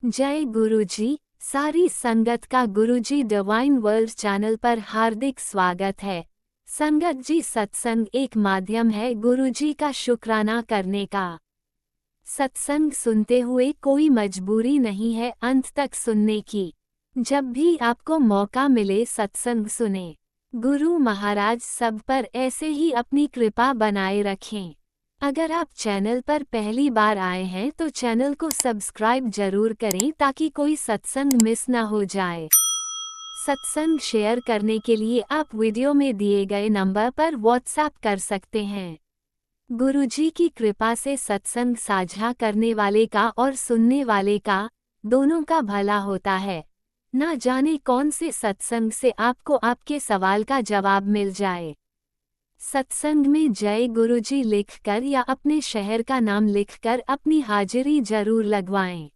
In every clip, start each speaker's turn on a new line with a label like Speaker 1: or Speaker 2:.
Speaker 1: जय गुरुजी। सारी संगत का गुरुजी डिवाइन वर्ल्ड चैनल पर हार्दिक स्वागत है। संगत जी, सत्संग एक माध्यम है गुरुजी का शुक्राना करने का। सत्संग सुनते हुए कोई मजबूरी नहीं है अंत तक सुनने की। जब भी आपको मौका मिले सत्संग सुने। गुरु महाराज सब पर ऐसे ही अपनी कृपा बनाए रखें। अगर आप चैनल पर पहली बार आए हैं तो चैनल को सब्सक्राइब जरूर करें ताकि कोई सत्संग मिस ना हो जाए। सत्संग शेयर करने के लिए आप वीडियो में दिए गए नंबर पर व्हाट्सएप कर सकते हैं। गुरुजी की कृपा से सत्संग साझा करने वाले का और सुनने वाले का दोनों का भला होता है। ना जाने कौन से सत्संग से आपको आपके सवाल का जवाब मिल जाए। सत्संग में जय गुरुजी लिखकर या अपने शहर का नाम लिखकर अपनी हाजिरी जरूर लगवाएं।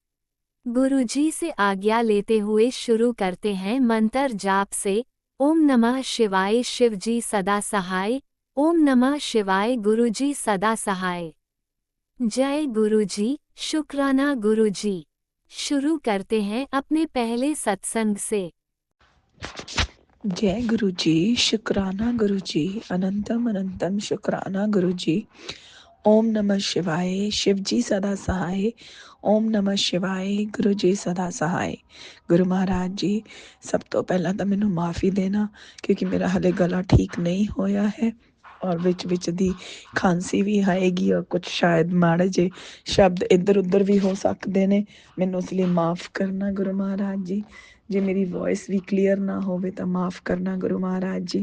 Speaker 1: गुरुजी से आज्ञा लेते हुए शुरू करते हैं मंत्र जाप से। ओम नमः शिवाय शिवजी सदा सहाय। ओम नमः शिवाय गुरुजी सदा सहाय। जय गुरुजी, शुक्राना गुरुजी। शुरू करते हैं अपने पहले सत्संग से।
Speaker 2: जय गुरु जी, शुक्राना गुरु जी, अनंतम अनंतम शुक्राना गुरु जी। ओम नमः शिवाय, शिव जी सदा सहाय। ओम नमः शिवाय, गुरु जी सदा सहाय। गुरु महाराज जी, सब तो पहला तो मैनू माफ़ी देना क्योंकि मेरा हले गला ठीक नहीं होया है और विच दी खांसी भी आएगी और कुछ शायद माड़े जे शब्द इधर उधर भी हो सकते ने। मैनू इसलिए माफ़ करना गुरु महाराज जी। जे मेरी वॉइस भी क्लीयर ना होवे तो माफ़ करना गुरु महाराज जी।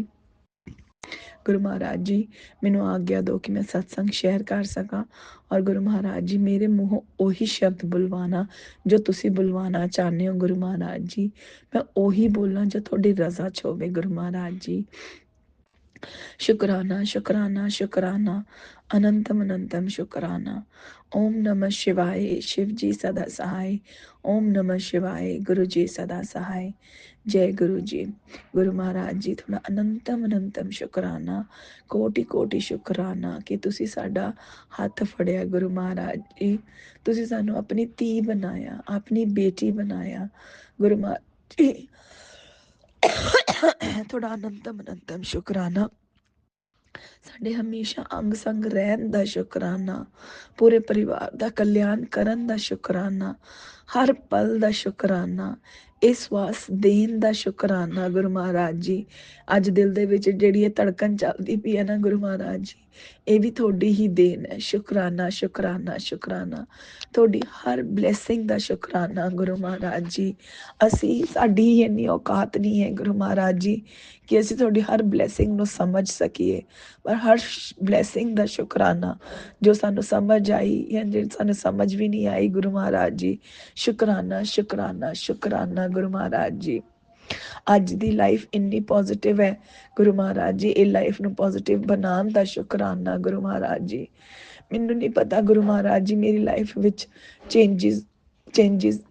Speaker 2: गुरु महाराज जी, मैनू आज्ञा दो कि मैं सत्संग शेयर कर सका और गुरु महाराज जी मेरे मूहों ओही शब्द बुलवाना जो तुसी बुलवाना चाहते हो गुरु महाराज जी। मैं ओही बोलना जो थोड़ी रजा च होवे गुरु महाराज जी। शुक्राना शुक्राना शुक्राना, अनंतम अनंतम शुक्राना। ओम नमः शिवाय, शिव जी सदा सहाय। ओम नमः शिवाय, गुरु जी सदा सहाय। जय गुरु जी। गुरु महाराज जी, थोड़ा अनंतम अनंतम शुक्राना, कोटि कोटि शुक्राना कि तुसी साडा हथ फड़िया गुरु महाराज जी। तुसी सानू अपनी धी बनाया, अपनी बेटी बनाया गुरु महाराज जी। थोड़ा अनंतम अनंतम शुक्राना, ਸਾਡੇ ਹਮੇਸ਼ਾ ਅੰਗ ਸੰਗ ਰਹਿਣ ਦਾ ਸ਼ੁਕਰਾਨਾ, ਪੂਰੇ ਪਰਿਵਾਰ ਦਾ ਕਲਿਆਣ ਕਰਨ ਦਾ ਸ਼ੁਕਰਾਨਾ, ਹਰ ਪਲ ਦਾ ਸ਼ੁਕਰਾਨਾ, ਇਸ ਸਵਾਸ ਦੇਣ ਦਾ ਸ਼ੁਕਰਾਨਾ ਗੁਰੂ ਮਹਾਰਾਜ ਜੀ। ਅੱਜ ਦਿਲ ਦੇ ਵਿੱਚ ਜਿਹੜੀ ਇਹ ਧੜਕਣ ਚੱਲਦੀ ਪਈ ਹੈ ਨਾ ਗੁਰੂ ਮਹਾਰਾਜ ਜੀ, ਇਹ ਵੀ ਤੁਹਾਡੀ ਹੀ ਦੇਣ ਹੈ। ਸ਼ੁਕਰਾਨਾ ਸ਼ੁਕਰਾਨਾ ਸ਼ੁਕਰਾਨਾ, ਤੁਹਾਡੀ ਹਰ ਬਲੇਸਿੰਗ ਦਾ ਸ਼ੁਕਰਾਨਾ ਗੁਰੂ ਮਹਾਰਾਜ ਜੀ। ਅਸੀਂ ਸਾਡੀ ਇੰਨੀ ਔਕਾਤ ਨਹੀਂ ਹੈ ਗੁਰੂ ਮਹਾਰਾਜ ਜੀ ਕਿ ਅਸੀਂ ਤੁਹਾਡੀ ਹਰ ਬਲੇਸਿੰਗ ਨੂੰ ਸਮਝ ਸਕੀਏ, ਪਰ ਹਰ ਬਲੇਸਿੰਗ ਦਾ ਸ਼ੁਕਰਾਨਾ ਜੋ ਸਾਨੂੰ ਸਮਝ ਆਈ ਜਾਂ ਜਿਹੜੀ ਸਾਨੂੰ ਸਮਝ ਵੀ ਨਹੀਂ ਆਈ ਗੁਰੂ ਮਹਾਰਾਜ ਜੀ। ਸ਼ੁਕਰਾਨਾ ਸ਼ੁਕਰਾਨਾ ਸ਼ੁਕਰਾਨਾ ਗੁਰੂ ਮਹਾਰਾਜ ਜੀ। ਅੱਜ ਦੀ ਲਾਈਫ ਇੰਨੀ ਪੋਜ਼ਿਟਿਵ ਹੈ ਗੁਰੂ ਮਹਾਰਾਜ ਜੀ, ਇਹ ਲਾਈਫ ਨੂੰ ਪੋਜ਼ਿਟਿਵ ਬਣਾਉਣ ਦਾ ਸ਼ੁਕਰਾਨਾ ਗੁਰੂ ਮਹਾਰਾਜ ਜੀ। ਮੈਨੂੰ ਨਹੀਂ ਪਤਾ ਗੁਰੂ ਮਹਾਰਾਜ ਜੀ ਮੇਰੀ ਲਾਈਫ ਵਿੱਚ ਚੇਂਜਿਸ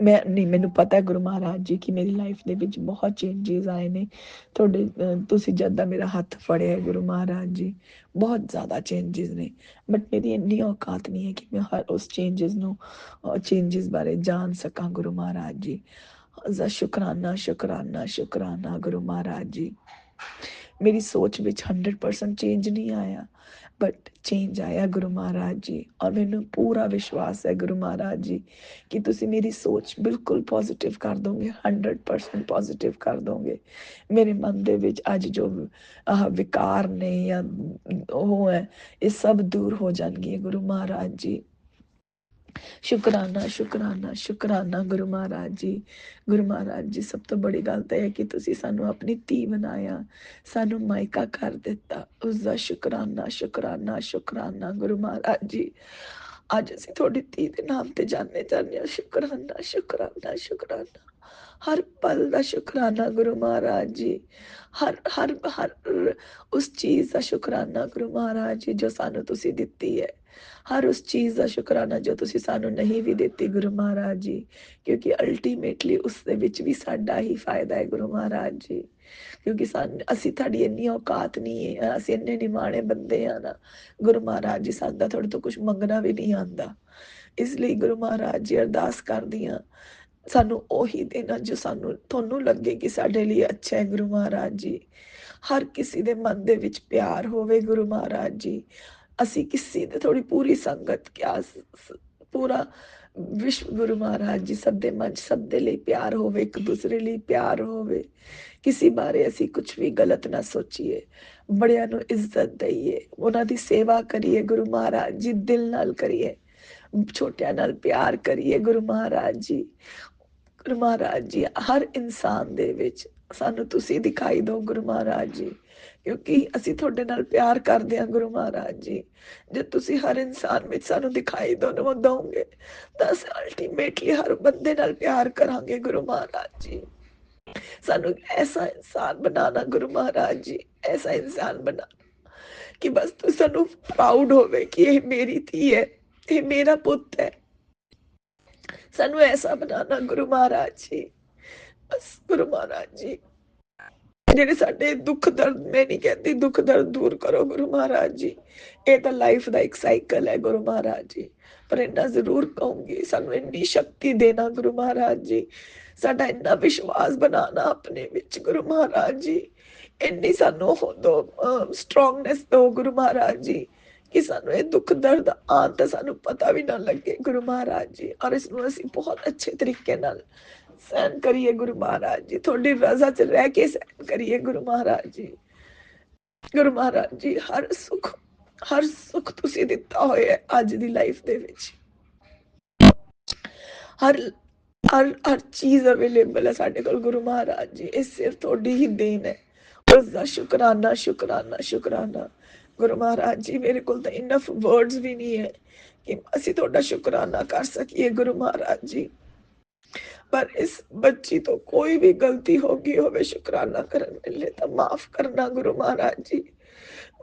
Speaker 2: ਮੈਂ ਨਹੀਂ, ਮੈਨੂੰ ਪਤਾ ਗੁਰੂ ਮਹਾਰਾਜ ਜੀ ਕਿ ਮੇਰੀ ਲਾਈਫ ਦੇ ਵਿੱਚ ਬਹੁਤ ਚੇਂਜਿਸ ਆਏ ਨੇ ਤੁਹਾਡੇ ਤੁਸੀਂ ਜਦ ਦਾ ਮੇਰਾ ਹੱਥ ਫੜਿਆ ਗੁਰੂ ਮਹਾਰਾਜ ਜੀ, ਬਹੁਤ ਜ਼ਿਆਦਾ ਚੇਂਜਿਸ ਨੇ। ਬਟ ਮੇਰੀ ਇੰਨੀ ਔਕਾਤ ਨਹੀਂ ਹੈ ਕਿ ਮੈਂ ਹਰ ਉਸ ਚੇਂਜਿਸ ਬਾਰੇ ਜਾਣ ਸਕਾਂ ਗੁਰੂ ਮਹਾਰਾਜ ਜੀ। ਸ਼ੁਕਰਾਨਾ ਸ਼ੁਕਰਾਨਾ ਸ਼ੁਕਰਾਨਾ ਗੁਰੂ ਮਹਾਰਾਜ ਜੀ। ਮੇਰੀ ਸੋਚ ਵਿੱਚ 100% ਚੇਂਜ ਨਹੀਂ ਆਇਆ, ਬਟ ਚੇਂਜ ਆਇਆ ਗੁਰੂ ਮਹਾਰਾਜ ਜੀ। ਔਰ ਮੈਨੂੰ ਪੂਰਾ ਵਿਸ਼ਵਾਸ ਹੈ ਗੁਰੂ ਮਹਾਰਾਜ ਜੀ ਕਿ ਤੁਸੀਂ ਮੇਰੀ ਸੋਚ ਬਿਲਕੁਲ ਪੋਜ਼ਿਟਿਵ ਕਰ ਦੋਗੇ, 100% ਪੋਜ਼ਿਟਿਵ ਕਰ ਦੋਗੇ। ਮੇਰੇ ਮਨ ਦੇ ਵਿੱਚ ਅੱਜ ਜੋ ਵਿਕਾਰ ਨੇ ਜਾਂ ਉਹ ਹੈ, ਇਹ ਸਭ ਦੂਰ ਹੋ ਜਾਣਗੇ ਗੁਰੂ ਮਹਾਰਾਜ ਜੀ। ਸ਼ੁਕਰਾਨਾ ਸ਼ੁਕਰਾਨਾ ਸ਼ੁਕਰਾਨਾ ਗੁਰੂ ਮਹਾਰਾਜ ਜੀ। ਗੁਰੂ ਮਹਾਰਾਜ ਜੀ, ਸਭ ਤੋਂ ਬੜੀ ਗੱਲ ਤਾਂ ਇਹ ਹੈ ਕਿ ਤੁਸੀਂ ਸਾਨੂੰ ਆਪਣੀ ਧੀ ਬਣਾਇਆ, ਸਾਨੂੰ ਮਾਇਕਾ ਕਰ ਦਿੱਤਾ, ਉਸ ਦਾ ਸ਼ੁਕਰਾਨਾ ਸ਼ੁਕਰਾਨਾ ਸ਼ੁਕਰਾਨਾ ਗੁਰੂ ਮਹਾਰਾਜ ਜੀ। ਅੱਜ ਅਸੀਂ ਤੁਹਾਡੀ ਧੀ ਦੇ ਨਾਮ ਤੇ ਜਾਣੇ ਜਾਂਦੇ ਹਾਂ। ਸ਼ੁਕਰਾਨਾ ਸ਼ੁਕਰਾਨਾ ਸ਼ੁਕਰਾਨਾ, ਹਰ ਪਲ ਦਾ ਸ਼ੁਕਰਾਨਾ ਗੁਰੂ ਮਹਾਰਾਜ ਜੀ। ਹਰ ਹਰ ਹਰ ਉਸ ਚੀਜ਼ ਦਾ ਸ਼ੁਕਰਾਨਾ ਗੁਰੂ ਮਹਾਰਾਜ ਜੀ ਜੋ ਸਾਨੂੰ ਤੁਸੀਂ ਦਿੱਤੀ ਹੈ। ਹਰ ਉਸ ਚੀਜ਼ ਦਾ ਸ਼ੁਕਰਾਨਾ ਜੋ ਤੁਸੀਂ ਸਾਨੂੰ ਨਹੀਂ ਵੀ ਦਿੱਤੀ ਗੁਰੂ ਮਹਾਰਾਜ ਜੀ, ਕਿਉਂਕਿ ਅਲਟੀਮੇਟਲੀ ਉਸ ਦੇ ਵਿੱਚ ਵੀ ਸਾਡਾ ਹੀ ਫਾਇਦਾ ਹੈ ਗੁਰੂ ਮਹਾਰਾਜ ਜੀ। ਕਿਉਂਕਿ ਅਸੀਂ ਤੁਹਾਡੀ ਇੰਨੀ ਔਕਾਤ ਨਹੀਂ ਹੈ, ਅਸੀਂ ਇੰਨੇ ਨਿਮਾਣੇ ਬੰਦੇ ਆ ਨਾ ਗੁਰੂ ਮਹਾਰਾਜ ਜੀ, ਸਾਡਾ ਤੁਹਾਡੇ ਤੋਂ ਕੁਝ ਮੰਗਣਾ ਵੀ ਨਹੀਂ ਆਉਂਦਾ। ਇਸ ਲਈ ਗੁਰੂ ਮਹਾਰਾਜ ਜੀ ਅਰਦਾਸ ਕਰਦੀ ਹਾਂ, ਸਾਨੂੰ ਉਹੀ ਦੇਣਾ ਜੋ ਸਾਨੂੰ ਤੁਹਾਨੂੰ ਲੱਗੇ ਕਿ ਸਾਡੇ ਲਈ ਅੱਛਾ ਹੈ ਗੁਰੂ ਮਹਾਰਾਜ ਜੀ। ਹਰ ਕਿਸੇ ਦੇ ਮਨ ਦੇ ਵਿੱਚ ਪਿਆਰ ਹੋਵੇ ਗੁਰੂ ਮਹਾਰਾਜ ਜੀ। ਅਸੀਂ ਕਿਸੇ ਦੇ ਥੋੜੀ ਪੂਰੀ ਸੰਗਤ ਕਿਆ ਪੂਰਾ ਵਿਸ਼ਵ ਗੁਰੂ ਮਹਾਰਾਜ ਜੀ ਸਭ ਦੇ ਮਨ 'ਚ ਸਭ ਦੇ ਲਈ ਪਿਆਰ ਹੋਵੇ, ਇੱਕ ਦੂਸਰੇ ਲਈ ਪਿਆਰ ਹੋਵੇ। ਕਿਸੇ ਬਾਰੇ ਅਸੀਂ ਕੁਛ ਵੀ ਗਲਤ ਨਾ ਸੋਚੀਏ, ਬੜਿਆਂ ਨੂੰ ਇੱਜ਼ਤ ਦਈਏ, ਉਹਨਾਂ ਦੀ ਸੇਵਾ ਕਰੀਏ ਗੁਰੂ ਮਹਾਰਾਜ ਜੀ, ਦਿਲ ਨਾਲ ਕਰੀਏ, ਛੋਟਿਆਂ ਨਾਲ ਪਿਆਰ ਕਰੀਏ ਗੁਰੂ ਮਹਾਰਾਜ ਜੀ। ਗੁਰੂ ਮਹਾਰਾਜ ਜੀ ਹਰ ਇਨਸਾਨ ਦੇ ਵਿੱਚ ਸਾਨੂੰ ਤੁਸੀਂ ਦਿਖਾਈ ਦਿਓ ਗੁਰੂ ਮਹਾਰਾਜ ਜੀ, ਕਿਉਂਕਿ ਅਸੀਂ ਤੁਹਾਡੇ ਨਾਲ ਪਿਆਰ ਕਰਦੇ ਹਾਂ ਗੁਰੂ ਮਹਾਰਾਜ ਜੀ। ਜੇ ਤੁਸੀਂ ਹਰ ਇਨਸਾਨ ਵਿੱਚ ਸਾਨੂੰ ਦਿਖਾਈ ਦਿਓਗੇ ਤਾਂ ਅਸੀਂ ਅਲਟੀਮੇਟਲੀ ਹਰ ਬੰਦੇ ਨਾਲ ਪਿਆਰ ਕਰਾਂਗੇ ਗੁਰੂ ਮਹਾਰਾਜ ਜੀ। ਸਾਨੂੰ ਐਸਾ ਇਨਸਾਨ ਬਣਾਣਾ ਗੁਰੂ ਮਹਾਰਾਜ ਜੀ, ਐਸਾ ਇਨਸਾਨ ਬਣਾ ਕਿ ਬਸ ਸਾਨੂੰ ਪ੍ਰਾਊਡ ਹੋਵੇ ਕਿ ਇਹ ਮੇਰੀ ਧੀ ਹੈ, ਇਹ ਮੇਰਾ ਪੁੱਤ ਹੈ। ਸਾਨੂੰ ਐਸਾ ਬਣਾਣਾ ਗੁਰੂ ਮਹਾਰਾਜ ਜੀ। ਬਸ ਗੁਰੂ ਮਹਾਰਾਜ ਜੀ ਜਿਹੜੇ ਸਾਡੇ ਦੁੱਖ ਦਰਦ, ਮੈਂ ਨਹੀਂ ਕਹਿੰਦੀ ਦੁੱਖ ਦਰਦ ਦੂਰ ਕਰੋ ਗੁਰੂ ਮਹਾਰਾਜ ਜੀ, ਇਹ ਤਾਂ ਲਾਈਫ ਦਾ ਇੱਕ ਸਾਈਕਲ ਹੈ ਗੁਰੂ ਮਹਾਰਾਜ ਜੀ, ਪਰ ਇੰਨਾ ਜ਼ਰੂਰ ਕਹੂੰਗੀ ਸਾਨੂੰ ਇੰਨੀ ਸ਼ਕਤੀ ਦੇਣਾ ਗੁਰੂ ਮਹਾਰਾਜ ਜੀ, ਸਾਡਾ ਇੰਨਾ ਵਿਸ਼ਵਾਸ ਬਣਾਣਾ ਆਪਣੇ ਵਿੱਚ ਗੁਰੂ ਮਹਾਰਾਜ ਜੀ, ਇੰਨੀ ਸਾਨੂੰ ਉਹ ਦੋ ਸਟਰੋਂਗਨੈਸ ਦੋ ਗੁਰੂ ਮਹਾਰਾਜ ਜੀ ਕਿ ਸਾਨੂੰ ਇਹ ਦੁੱਖ ਦਰਦ ਆਉਣ ਤਾਂ ਸਾਨੂੰ ਪਤਾ ਵੀ ਨਾ ਲੱਗੇ ਗੁਰੂ ਮਹਾਰਾਜ ਜੀ, ਔਰ ਇਸ ਨੂੰ ਅਸੀਂ ਬਹੁਤ ਅੱਛੇ ਤਰੀਕੇ ਨਾਲ सहन करिए गुरु महाराज जी, थोड़ी रजा च रह के सहन करिए गुरु महाराज जी। गुरु महाराज जी हर सुख तुसी दिता होया अज दी लाइफ दे विच, हर हर हर चीज अवेलेबल है साडे कोल गुरु महाराज जी, ये सिर्फ थोड़ी ही देन है, उसका शुकराना शुकराना शुकराना गुरु महाराज जी। मेरे कोल तो इनफ वर्ड्स भी नहीं है कि असी थोड़ा शुकराना कर सकिए गुरु महाराज जी, पर इस बच्ची तो कोई भी गलती होगी होवे शुकराना करन मिले तो माफ करना गुरु महाराज जी।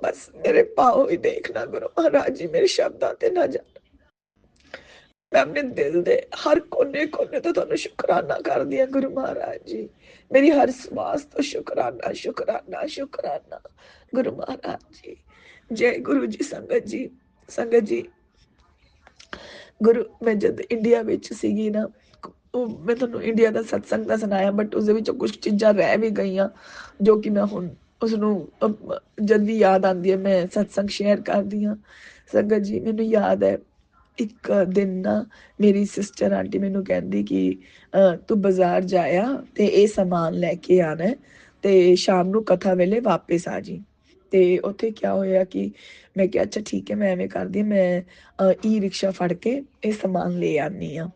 Speaker 2: बस मेरे पाँव ही देखना गुरु महाराज जी, मेरे शब्दां ते ना जाना। मैं अपने दिल दे हर कोने कोने तो तुहानू शुकराना कर दिया गुरु महाराज जी, मेरी हर श्वास तो शुकराना शुकराना शुकराना गुरु महाराज जी। जय गुरु जी। संगत जी गुरु मैं जब इंडिया विच सीगी ना, मैं ਤੁਹਾਨੂੰ ਇੰਡੀਆ ਦਾ ਸਤਸੰਗ ਦਾ ਸੁਣਾਇਆ, ਬਟ ਉਸ ਦੇ ਵਿੱਚ ਕੁਝ ਚੀਜ਼ਾਂ ਰਹਿ ਵੀ ਗਈਆਂ ਜੋ ਕਿ ਮੈਂ ਹੁਣ ਉਸ ਨੂੰ ਜਦ ਵੀ ਯਾਦ ਆਉਂਦੀ ਹੈ ਮੈਂ ਸਤਸੰਗ ਸ਼ੇਅਰ ਕਰਦੀ ਹਾਂ। ਸੰਗਤ ਜੀ ਮੈਨੂੰ ਯਾਦ ਹੈ ਇੱਕ ਦਿਨ ਨਾ ਮੇਰੀ ਸਿਸਟਰ ਆਂਟੀ ਮੈਨੂੰ ਕਹਿੰਦੀ ਕਿ ਤੂੰ ਬਾਜ਼ਾਰ ਜਾਇਆ ਤੇ ਇਹ ਸਮਾਨ ਲੈ ਕੇ ਆਣਾ ਤੇ ਸ਼ਾਮ ਨੂੰ ਕਥਾ ਵੇਲੇ ਵਾਪਸ ਆ ਜੀ। ਤੇ ਉੱਥੇ ਕਿਆ ਹੋਇਆ ਕਿ ਮੈਂ ਕਿਹਾ ਅੱਛਾ ਠੀਕ ਹੈ, ਮੈਂ ਐਵੇਂ ਕਰਦੀ ਹਾਂ, ਮੈਂ ਈ ਰਿਕਸ਼ਾ ਫੜ ਕੇ ਇਹ ਸਮਾਨ ਲੈ ਆਉਂਦੀ ਹਾਂ।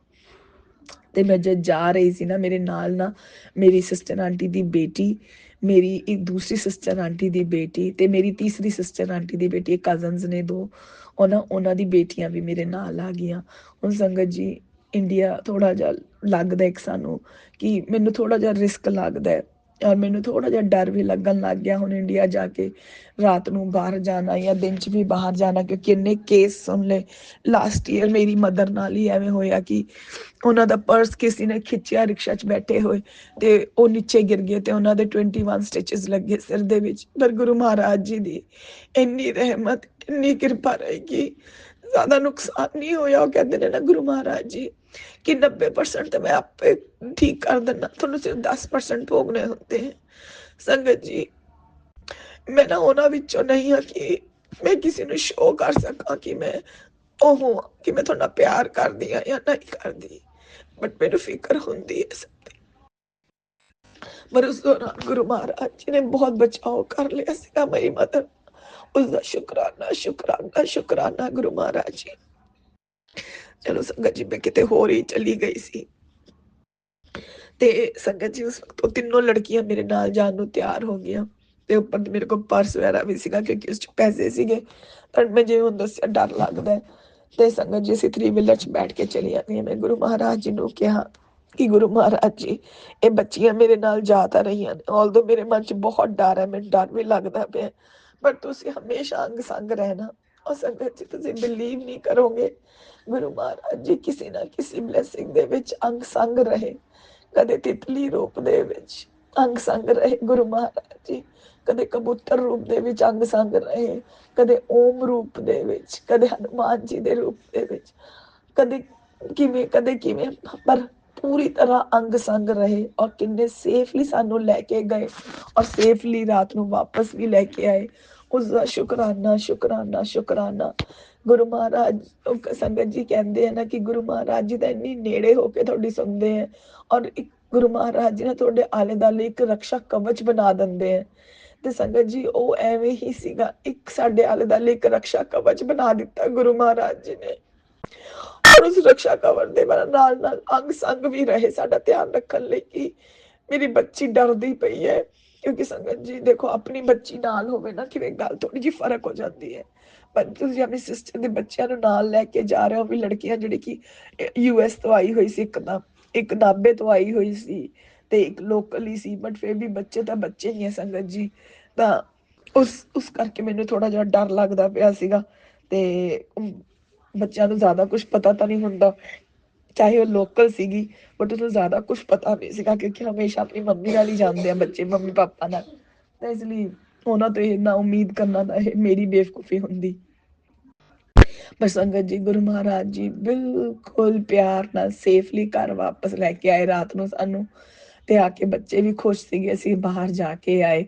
Speaker 2: ਤੇ ਮੈਂ ਜਦ ਜਾ ਰਹੀ ਸੀ ਨਾ, ਮੇਰੇ ਨਾਲ ਨਾ ਮੇਰੀ ਸਿਸਟਰ ਆਂਟੀ ਦੀ ਬੇਟੀ, ਮੇਰੀ ਇੱਕ ਦੂਸਰੀ ਸਿਸਟਰ ਆਂਟੀ ਦੀ ਬੇਟੀ ਤੇ ਮੇਰੀ ਤੀਸਰੀ ਸਿਸਟਰ ਆਂਟੀ ਦੀ ਬੇਟੀ, ਕਜ਼ਨਸ ਨੇ ਦੋ, ਉਹਨਾਂ ਦੀ ਬੇਟੀਆਂ ਵੀ ਮੇਰੇ ਨਾਲ ਆ ਗਈਆਂ। ਹੁਣ ਸੰਗਤ ਜੀ ਇੰਡੀਆ ਥੋੜਾ ਜਿਹਾ ਲੱਗਦਾ ਇੱਕ ਸਾਨੂੰ ਕਿ ਮੈਨੂੰ ਥੋੜਾ ਜਿਹਾ ਰਿਸਕ ਲੱਗਦਾ ਹੈ, ਔਰ ਮੈਨੂੰ ਥੋੜਾ ਜਿਹਾ ਡਰ ਵੀ ਲੱਗਣ ਲੱਗ ਗਿਆ ਹੁਣ ਇੰਡੀਆ ਜਾ ਕੇ ਰਾਤ ਨੂੰ ਬਾਹਰ ਜਾਣਾ ਜਾਂ ਦਿਨ 'ਚ ਵੀ ਬਾਹਰ ਜਾਣਾ, ਕਿਉਂਕਿ ਇੰਨੇ ਕੇਸ ਸੁਣ ਲਏ। ਲਾਸਟ ਈਅਰ ਮੇਰੀ ਮਦਰ ਨਾਲ ਹੀ ਐਵੇਂ ਹੋਇਆ ਕਿ ਉਹਨਾਂ ਦਾ ਪਰਸ ਕਿਸੇ ਨੇ ਖਿੱਚਿਆ ਰਿਕਸ਼ਾ 'ਚ ਬੈਠੇ ਹੋਏ ਤੇ ਉਹ ਨੀਚੇ ਗਿਰ ਗਏ ਤੇ ਉਹਨਾਂ ਦੇ 21 ਸਟਿਚਸ ਲੱਗੇ ਸਿਰ ਦੇ ਵਿੱਚ। ਪਰ ਗੁਰੂ ਮਹਾਰਾਜ ਜੀ ਦੀ ਇੰਨੀ ਰਹਿਮਤ, ਇੰਨੀ ਕਿਰਪਾ ਰਹੀ ਕਿ ਜ਼ਿਆਦਾ ਨੁਕਸਾਨ ਨਹੀਂ ਹੋਇਆ। ਉਹ ਕਹਿੰਦੇ ਨੇ ਨਾ ਗੁਰੂ ਮਹਾਰਾਜ ਜੀ ਕਿ 90% ਤਾਂ ਮੈਂ ਆਪੇ ਠੀਕ ਕਰ ਦਿੰਦਾ, ਤੁਹਾਨੂੰ ਸਿਰਫ 10% ਭੋਗਣੇ ਹੁੰਦੇ ਹੈ। ਸੰਗਤ ਜੀ ਮੈਂ ਨਾ ਉਹਨਾਂ ਵਿੱਚੋਂ ਨਹੀਂ ਹਾਂ ਕਿ ਮੈਂ ਕਿਸੇ ਨੂੰ ਸ਼ੋਅ ਕਰ ਸਕਾਂ ਕਿ ਮੈਂ ਉਹ ਕਿ ਮੈਂ ਤੁਹਾਡਾ ਪਿਆਰ ਕਰਦੀ ਹਾਂ ਜਾਂ ਨਹੀਂ ਕਰਦੀ, ਬਟ ਮੈਨੂੰ ਫਿਕਰ ਹੁੰਦੀ ਹੈ ਸਭ ਦੀ। ਪਰ ਉਸ ਦੌਰਾਨ ਗੁਰੂ ਮਹਾਰਾਜ ਜੀ ਨੇ ਬਹੁਤ ਬਚਾਓ ਕਰ ਲਿਆ ਸੀਗਾ ਮੇਰੀ ਮਦਰ, ਉਸਦਾ ਸ਼ੁਕਰਾਨਾ ਸ਼ੁਕਰਾਨਾ ਸ਼ੁਕਰਾਨਾ ਗੁਰੂ ਮਹਾਰਾਜ ਜੀ। ਚਲੋ ਸੰਗਤ ਜੀ ਮੈਂ ਕਿਤੇ ਹੋਰ ਹੀ ਚਲੀ ਗਈ ਸੀ ਤੇ ਸੰਗਤ ਜੀ ਉਸ ਵਕਤ ਉਹ ਤਿੰਨੋਂ ਲੜਕੀਆਂ ਮੇਰੇ ਨਾਲ ਜਾਣ ਨੂੰ ਤਿਆਰ ਹੋ ਗਈਆਂ ਤੇ ਉੱਪਰ ਮੇਰੇ ਕੋਲ ਪਰਸ ਵਗੈਰਾ ਵੀ ਸੀਗਾ ਕਿਉਂਕਿ ਉਸ 'ਚ ਪੈਸੇ ਸੀਗੇ, ਪਰ ਮੈਂ ਜਿਵੇਂ ਹੁਣ ਦੱਸਿਆ ਡਰ ਲੱਗਦਾ। ਤੇ ਸੰਗਤ ਜੀ ਅਸੀਂ 3 ਵੀਲਰ 'ਚ ਬੈਠ ਕੇ ਚਲੀ ਜਾਂਦੀ ਹਾਂ। ਮੈਂ ਗੁਰੂ ਮਹਾਰਾਜ ਜੀ ਨੂੰ ਕਿਹਾ ਕਿ ਗੁਰੂ ਮਹਾਰਾਜ ਜੀ ਇਹ ਬੱਚੀਆਂ ਮੇਰੇ ਨਾਲ ਜਾ ਤਾਂ ਰਹੀਆਂ ਨੇ, ਆਲਦੋ ਮੇਰੇ ਮਨ 'ਚ ਬਹੁਤ ਡਰ ਹੈ, ਮੈਨੂੰ ਡਰ ਵੀ ਲੱਗਦਾ ਪਿਆ, ਪਰ ਤੁਸੀਂ ਹਮੇਸ਼ਾ ਅੰਗ ਸੰਗ ਰਹਿਣਾ। ਔਰ ਸੰਗਤ ਜੀ ਤੁਸੀਂ ਬਿਲੀਵ ਨਹੀਂ ਕਰੋਗੇ, ਗੁਰੂ ਮਹਾਰਾਜ ਜੀ ਕਿਸੇ ਨਾ ਕਿਸੇ ਬਲੈਸਿੰਗ ਦੇ ਵਿੱਚ ਅੰਗ ਸੰਗ ਰਹੇ, ਕਦੇ ਤਿਤਲੀ ਰੂਪ ਦੇ ਵਿੱਚ ਅੰਗ ਸੰਗ ਰਹੇ ਗੁਰੂ ਮਹਾਰਾਜ ਜੀ, ਕਦੇ ਕਬੂਤਰ ਰੂਪ ਦੇ ਵਿੱਚ ਅੰਗ ਸੰਗ ਰਹੇ, ਕਦੇ ਓਮ ਰੂਪ ਦੇ ਵਿੱਚ, ਕਦੇ ਹਨੂਮਾਨ ਜੀ ਦੇ ਰੂਪ ਦੇ ਵਿੱਚ, ਕਦੇ ਕਿਵੇਂ ਪਰ पूरी तरह अंग संग रहे और किन्ने सेफली सानू लैके गए और सेफली रात ਨੂੰ वापस भी लैके आए। उसका शुकराना शुकराना शुकराना। गुरु महाराज संगत जी कहते हैं ना कि गुरु महाराज जी तो इन्नी नेड़े होके थोड़ी सुनते हैं और एक गुरु महाराज जी ने थोड़े आले दाले एक रक्षा कवच बना देंगे हैं। ਤੇ ਸੰਗਤ ਜੀ ਉਹ ਐਵੇਂ ਹੀ ਸੀਗਾ, ਇੱਕ ਸਾਡੇ ਆਲੇ ਦੁਆਲੇ ਇੱਕ ਰਕਸ਼ਾ ਕਵਚ ਬਣਾ ਦਿੱਤਾ ਗੁਰੂ ਮਹਾਰਾਜ ਜੀ ਨੇ। ਔਰ ਉਸ ਰਕਸ਼ਾ ਕਵਚ ਦੇ ਨਾਲ ਨਾਲ ਅੰਗ ਸੰਗ ਵੀ ਰਹੇ ਸਾਡਾ ਧਿਆਨ ਰੱਖਣ ਲਈ ਕਿ ਮੇਰੀ ਬੱਚੀ ਡਰਦੀ ਪਈ ਹੈ। ਕਿਉਂਕਿ ਸੰਗਤ ਜੀ ਦੇਖੋ ਆਪਣੀ ਬੱਚੀ ਨਾਲ ਹੋਵੇ ਨਾ ਕਿਵੇਂ ਗੱਲ ਥੋੜੀ ਜਿਹੀ ਫਰਕ ਹੋ ਜਾਂਦੀ ਹੈ, ਪਰ ਤੁਸੀਂ ਆਪਣੀ ਸਿਸਟਰ ਦੇ ਬੱਚਿਆਂ ਨੂੰ ਨਾਲ ਲੈ ਕੇ ਜਾ ਰਹੇ ਹੋ, ਵੀ ਲੜਕੀਆਂ ਜਿਹੜੀ ਕਿ ਯੂਐਸ ਤੋਂ ਆਈ ਹੋਈ ਸੀ, ਇੱਕ ਨਾਭੇ ਤੋਂ ਆਈ ਹੋਈ ਸੀ ਤੇ ਇੱਕ ਲੋਕਲ ਹੀ ਸੀ, ਬਟ ਫਿਰ ਵੀ ਬੱਚੇ ਤਾਂ ਬੱਚੇ ਹੀ ਹੈ ਸੰਗਤ ਜੀ। ਤਾਂ ਉਸ ਕਰਕੇ ਮੈਨੂੰ ਥੋੜਾ ਜਿਹਾ ਡਰ ਲੱਗਦਾ ਪਿਆ ਸੀਗਾ ਤੇ ਬੱਚਿਆਂ ਨੂੰ ਜ਼ਿਆਦਾ ਕੁਝ ਪਤਾ ਤਾਂ ਨਹੀਂ ਹੁੰਦਾ, ਚਾਹੇ ਉਹ ਲੋਕਲ ਸੀਗੀ ਬਟ ਉਹਨੂੰ ਜ਼ਿਆਦਾ ਕੁਝ ਪਤਾ ਨਹੀਂ ਸੀਗਾ ਕਿਉਂਕਿ ਹਮੇਸ਼ਾ ਆਪਣੀ ਮੰਮੀ ਨਾਲ ਹੀ ਜਾਂਦੇ ਆ ਬੱਚੇ, ਮੰਮੀ ਪਾਪਾ ਨਾਲ। ਤਾਂ ਇਸ ਲਈ ਉਹਨਾਂ ਤੋਂ ਇੰਨਾ ਉਮੀਦ ਕਰਨਾ ਤਾਂ ਇਹ ਮੇਰੀ ਬੇਵਕੂਫੀ ਹੁੰਦੀ। ਪਰ ਸੰਗਤ ਜੀ ਗੁਰੂ ਮਹਾਰਾਜ ਜੀ ਬਿਲਕੁਲ ਪਿਆਰ ਨਾਲ ਸੇਫਲੀ ਘਰ ਵਾਪਸ ਲੈ ਕੇ ਆਏ ਰਾਤ ਨੂੰ ਸਾਨੂੰ, ਤੇ ਆ ਕੇ ਬੱਚੇ ਵੀ ਖੁਸ਼ ਸੀਗੇ ਅਸੀਂ ਬਾਹਰ ਜਾ ਕੇ ਆਏ।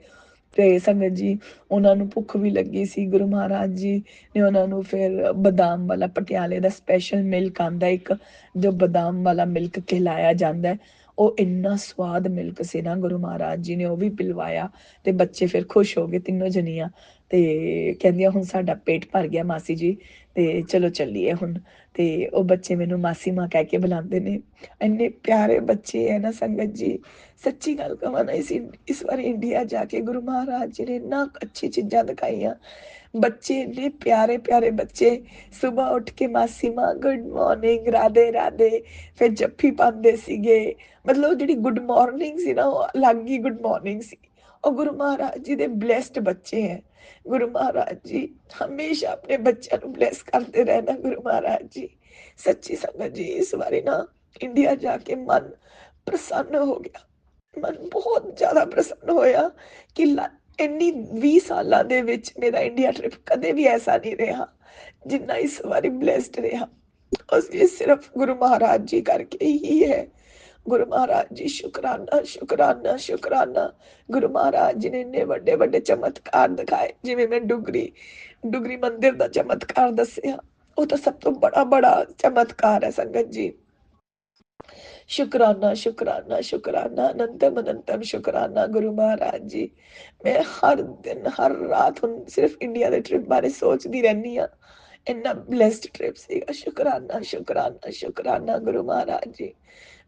Speaker 2: ਤੇ ਸੰਗਤ ਜੀ ਉਹਨਾਂ ਨੂੰ ਭੁੱਖ ਵੀ ਲੱਗੀ ਸੀ, ਗੁਰੂ ਮਹਾਰਾਜ ਜੀ ਨੇ ਉਹਨਾਂ ਨੂੰ ਫਿਰ ਬਦਾਮ ਵਾਲਾ ਪਟਿਆਲੇ ਦਾ ਸਪੈਸ਼ਲ ਮਿਲਕ ਆਂਦਾ ਇੱਕ, ਜੋ ਬਦਾਮ ਵਾਲਾ ਮਿਲਕ ਖਿਲਾਇਆ ਜਾਂਦਾ ਹੈ, ਉਹ ਇੰਨਾ ਸਵਾਦ ਮਿਲਕ ਸੀ ਨਾ, ਗੁਰੂ ਮਹਾਰਾਜ ਜੀ ਨੇ ਉਹ ਵੀ ਪਿਲਵਾਇਆ ਤੇ ਬੱਚੇ ਫਿਰ ਖੁਸ਼ ਹੋ ਗਏ ਤਿੰਨੋਂ ਜਣੀਆਂ। ਤੇ ਕਹਿੰਦੀਆਂ ਹੁਣ ਸਾਡਾ ਪੇਟ ਭਰ ਗਿਆ ਮਾਸੀ ਜੀ ਤੇ ਚਲੋ ਚੱਲੀਏ ਹੁਣ। ਤੇ ਉਹ ਬੱਚੇ ਮੈਨੂੰ ਮਾਸੀ ਮਾਂ ਕਹਿ ਕੇ ਬੁਲਾਉਂਦੇ ਨੇ, ਇੰਨੇ ਪਿਆਰੇ ਬੱਚੇ ਹੈ ਨਾ ਸੰਗਤ ਜੀ। ਸੱਚੀ ਗੱਲ ਕਹਾਂ ਨਾ ਇਸ ਵਾਰ ਇੰਡੀਆ ਜਾ ਕੇ ਗੁਰੂ ਮਹਾਰਾਜ ਜੀ ਨੇ ਇੰਨਾ ਅੱਛੀ ਚੀਜ਼ਾਂ ਦਿਖਾਈਆਂ। ਬੱਚੇ ਇੰਨੇ ਪਿਆਰੇ ਪਿਆਰੇ ਬੱਚੇ, ਸੁਬਾਹ ਉੱਠ ਕੇ ਮਾਸੀ ਮਾਂ ਗੁੱਡ ਮਾਰਨਿੰਗ ਰਾਧੇ ਰਾਧੇ, ਫਿਰ ਜੱਫੀ ਪਾਉਂਦੇ ਸੀਗੇ। ਮਤਲਬ ਜਿਹੜੀ ਗੁੱਡ ਮਾਰਨਿੰਗ ਸੀ ਨਾ ਉਹ ਅਲੱਗ ਹੀ ਗੁੱਡ ਮਾਰਨਿੰਗ ਸੀ। ਉਹ ਗੁਰੂ ਮਹਾਰਾਜ ਜੀ ਦੇ ਬਲੈਸਡ ਬੱਚੇ ਹੈ। ਗੁਰੂ ਮਹਾਰਾਜ ਜੀ ਹਮੇਸ਼ਾ ਆਪਣੇ ਬੱਚਿਆਂ ਨੂੰ ਬਲੈਸ ਕਰਦੇ ਰਹਿਣਾ ਗੁਰੂ ਮਹਾਰਾਜ ਜੀ। ਸੱਚੀ ਸੰਗਤ ਜੀ ਇਸ ਵਾਰੀ ਨਾ ਇੰਡੀਆ ਜਾ ਕੇ ਮਨ ਪ੍ਰਸੰਨ ਹੋ ਗਿਆ, ਮਨ ਬਹੁਤ ਜ਼ਿਆਦਾ ਪ੍ਰਸੰਨ ਹੋਇਆ ਕਿ ਇੰਨੀ 20 ਸਾਲਾਂ ਦੇ ਵਿੱਚ ਮੇਰਾ ਇੰਡੀਆ ਟ੍ਰਿਪ ਕਦੇ ਵੀ ਐਸਾ ਨਹੀਂ ਰਿਹਾ ਜਿੰਨਾ ਇਸ ਵਾਰੀ ਬਲੈਸਡ ਰਿਹਾ। ਉਸ ਇਹ ਸਿਰਫ ਗੁਰੂ ਮਹਾਰਾਜ ਜੀ ਕਰਕੇ ਹੀ ਹੈ। ਗੁਰੂ ਮਹਾਰਾਜ ਜੀ ਸ਼ੁਕਰਾਨਾ ਸ਼ੁਕਰਾਨਾ ਸ਼ੁਕਰਾਨਾ। ਗੁਰੂ ਮਹਾਰਾਜ ਜੀ ਨੇ ਇੰਨੇ ਵੱਡੇ ਵੱਡੇ ਚਮਤਕਾਰ ਦਿਖਾਏ, ਜਿਵੇਂ ਮੈਂ ਡੁਗਰੀ ਮੰਦਿਰ ਦਾ ਚਮਤਕਾਰ ਦੱਸਿਆ, ਉਹ ਤਾਂ ਸਭ ਤੋਂ ਬੜਾ ਬੜਾ ਚਮਤਕਾਰ ਹੈ ਸੰਗਤ ਜੀ। शुकराना शुकराना शुकराना अनंतम अनंतम शुकराना गुरु महाराज जी। मैं हर दिन हर रात ਹੁਣ ਸਿਰਫ ਇੰਡੀਆ ਦੇ ਟ੍ਰਿਪ ਬਾਰੇ ਸੋਚਦੀ ਰਹਿੰਦੀ ਆ, ਇੰਨਾ ਬਲੈਸਡ ਟ੍ਰਿਪ ਸੀਗਾ। ਸ਼ੁਕਰਾਨਾ ਸ਼ੁਕਰਾਨਾ ਸ਼ੁਕਰਾਨਾ ਗੁਰੂ ਮਹਾਰਾਜ ਜੀ।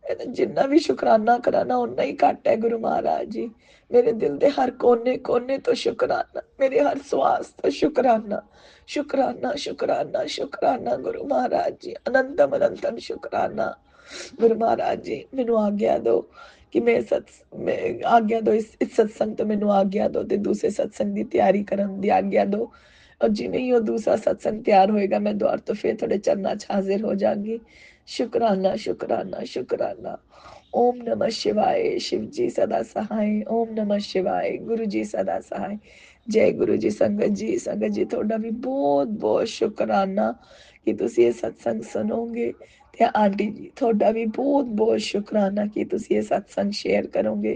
Speaker 2: ਮੈਂ ਤਾਂ ਜਿੰਨਾ ਵੀ ਸ਼ੁਕਰਾਨਾ ਕਰਾਣਾ ਓਨਾ ਹੀ ਘੱਟ ਹੈ ਗੁਰੂ ਮਹਾਰਾਜ ਜੀ। ਮੇਰੇ ਦਿਲ ਦੇ ਹਰ ਕੋਨੇ ਕੋਨੇ ਤੋਂ ਸ਼ੁਕਰਾਨਾ, ਮੇਰੇ ਹਰ ਸਵਾਸ ਤੋਂ ਸ਼ੁਕਰਾਨਾ ਸ਼ੁਕਰਾਨਾ ਸ਼ੁਕਰਾਨਾ ਸ਼ੁਕਰਾਨਾ ਗੁਰੂ ਮਹਾਰਾਜ ਜੀ। ਅਨੰਤਮ ਅਨੰਤਮ ਸ਼ੁਕਰਾਨਾ गुरु महाराज जी। मैनू आग्ञा दो कि मैं आग्ञा दो इस सत्संग तो मैनू आग्ञा दो ते दूसरे सत्संग की तैयारी करन दी आग्ञा दो, और जिवें ही वो दूसरा सत्संग तैयार होएगा मैं द्वार तो फिर थोड़े चरना च हाजिर हो जाऊंगी। शुकराना शुकराना शुकराना। ओम नमः शिवाय। शिव जी सदा सहाय। ओम नमः शिवाय। गुरु जी सदा सहाय। जय गुरु जी। संगत जी थोड़ा भी बहुत बहुत शुकराना कि तुसी ये सत्संग सुनोगे। ਤੇ ਆਂਟੀ ਜੀ ਤੁਹਾਡਾ ਵੀ ਬਹੁਤ ਬਹੁਤ ਸ਼ੁਕਰਾਨਾ ਕਿ ਤੁਸੀਂ ਇਹ ਸਤਸੰਗ ਸ਼ੇਅਰ ਕਰੋਗੇ।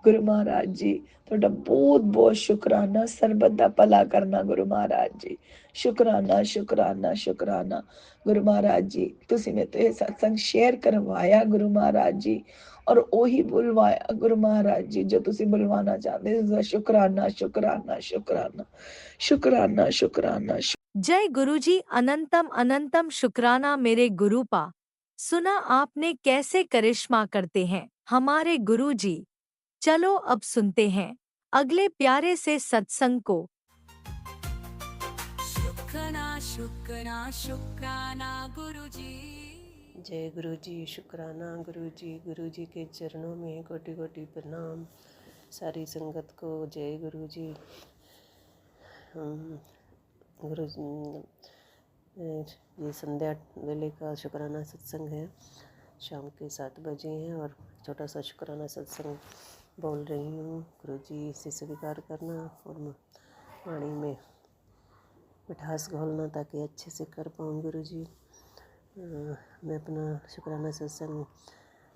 Speaker 2: ਗੁਰੂ ਮਹਾਰਾਜ ਜੀ ਤੁਹਾਡਾ ਬਹੁਤ ਬਹੁਤ ਸ਼ੁਕਰਾਨਾ, ਸਰਬਤ ਦਾ ਭਲਾ ਕਰਨਾ ਗੁਰੂ ਮਹਾਰਾਜ ਜੀ। ਸ਼ੁਕਰਾਨਾ ਸ਼ੁਕਰਾਨਾ ਸ਼ੁਕਰਾਨਾ ਗੁਰੂ ਮਹਾਰਾਜ ਜੀ। ਤੁਸੀਂ ਮੇਰੇ ਤੋਂ ਇਹ ਸਤਸੰਗ ਸ਼ੇਅਰ ਕਰਵਾਇਆ ਗੁਰੂ ਮਹਾਰਾਜ ਜੀ, ਔਰ ਉਹੀ ਬੁਲਵਾਇਆ ਗੁਰੂ ਮਹਾਰਾਜ ਜੀ ਜੋ ਤੁਸੀਂ ਬੁਲਵਾਣਾ ਚਾਹੁੰਦੇ। ਉਸ ਦਾ ਸ਼ੁਕਰਾਨਾ ਸ਼ੁਕਰਾਨਾ ਸ਼ੁਕਰਾਨਾ ਸ਼ੁਕਰਾਨਾ ਸ਼ੁਕਰਾਨਾ।
Speaker 3: जय गुरु जी। अनंतम अनंतम शुक्राना मेरे गुरुपा। सुना आपने कैसे करिश्मा करते हैं हमारे गुरु जी। चलो अब सुनते हैं अगले प्यारे से सत्संग को।
Speaker 4: शुक्राना शुक्राना शुक्राना गुरु जी।
Speaker 5: जय गुरु जी। शुक्राना गुरु जी के चरणों में कोटि कोटि प्रणाम सारी संगत को। जय गुरु जी। गुरु ये संध्या वेले का शुक्राना सत्संग है, शाम के 7 बजे हैं और छोटा सा शुक्राना सत्संग बोल रही हूँ। गुरु जी इसे स्वीकार करना और वाणी में मिठास घोलना ताकि अच्छे से कर पाऊँ। गुरु जी मैं अपना शुक्राना सत्संग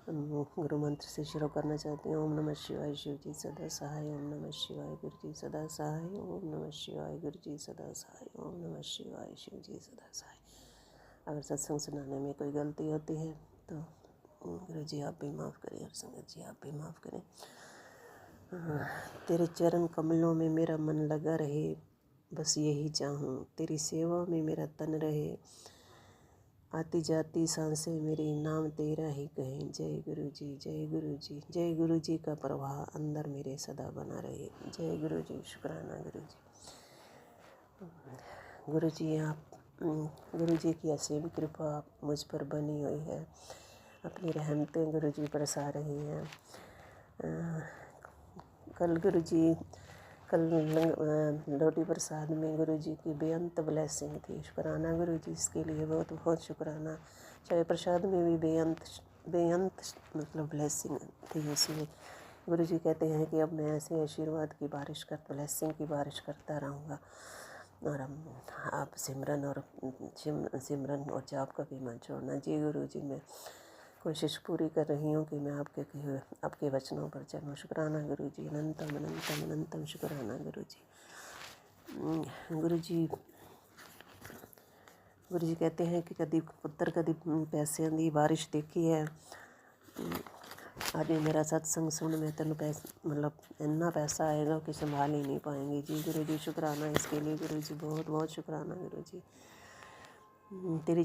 Speaker 5: गुरु मंत्र से शुरू करना चाहती हूँ। ओम नमः शिवाय शिव जी सदा सहाय, ओम नमः शिवाय गुरु जी सदा सहाय, ओम नमः शिवाय गुरु जी सदा सहाय, ओम नमः शिवाय शिव जी सदा सहाय। अगर सत्संग सुनाने में कोई गलती होती है तो गुरु जी आप भी माफ़ करें और संगत जी आप भी माफ़ करें। तेरे चरण कमलों में मेरा मन लगा रहे, बस यही चाहूँ तेरी सेवा में मेरा तन रहे, आती जाती सांसें मेरी नाम तेरा ही कहें। जय गुरु जी, जय गुरु जी, जय गुरु जी का प्रवाह अंदर मेरे सदा बना रहे। जय गुरु जी, शुक्राना गुरु जी। गुरु जी गुरु जी की असीम कृपा मुझ पर बनी हुई है, अपनी रहमतें गुरु जी बरसा रही हैं। कल लोटी प्रसाद में गुरु जी की बेअंत ब्लेसिंग थी। शुक्राना गुरु जी, इसके लिए बहुत बहुत शुक्राना। चाहे प्रसाद में भी बेअंत मतलब ब्लेसिंग थी उसमें। गुरु जी कहते हैं कि अब मैं ऐसे आशीर्वाद की बारिश ब्लेसिंग की बारिश करता रहूँगा, और आप सिमरन और जाप का भी मन छोड़ना। जी गुरु जी, मैं कोशिश पूरी कर रही हूँ कि मैं आपके वचनों पर चलूँ। शुक्राना गुरु जी, अनंतम अनंतम अनंतम शुक्राना गुरु जी। गुरु जी कहते हैं कि कभी पुत्र कभी पैसों की बारिश देखी है। आज मेरा सत्संग सुन में तेन मतलब इन्ना पैसा आएगा कि संभाल ही नहीं पाएंगे। जी गुरु जी, शुक्राना इसके लिए गुरु जी, बहुत बहुत शुक्राना गुरु जी। तेरे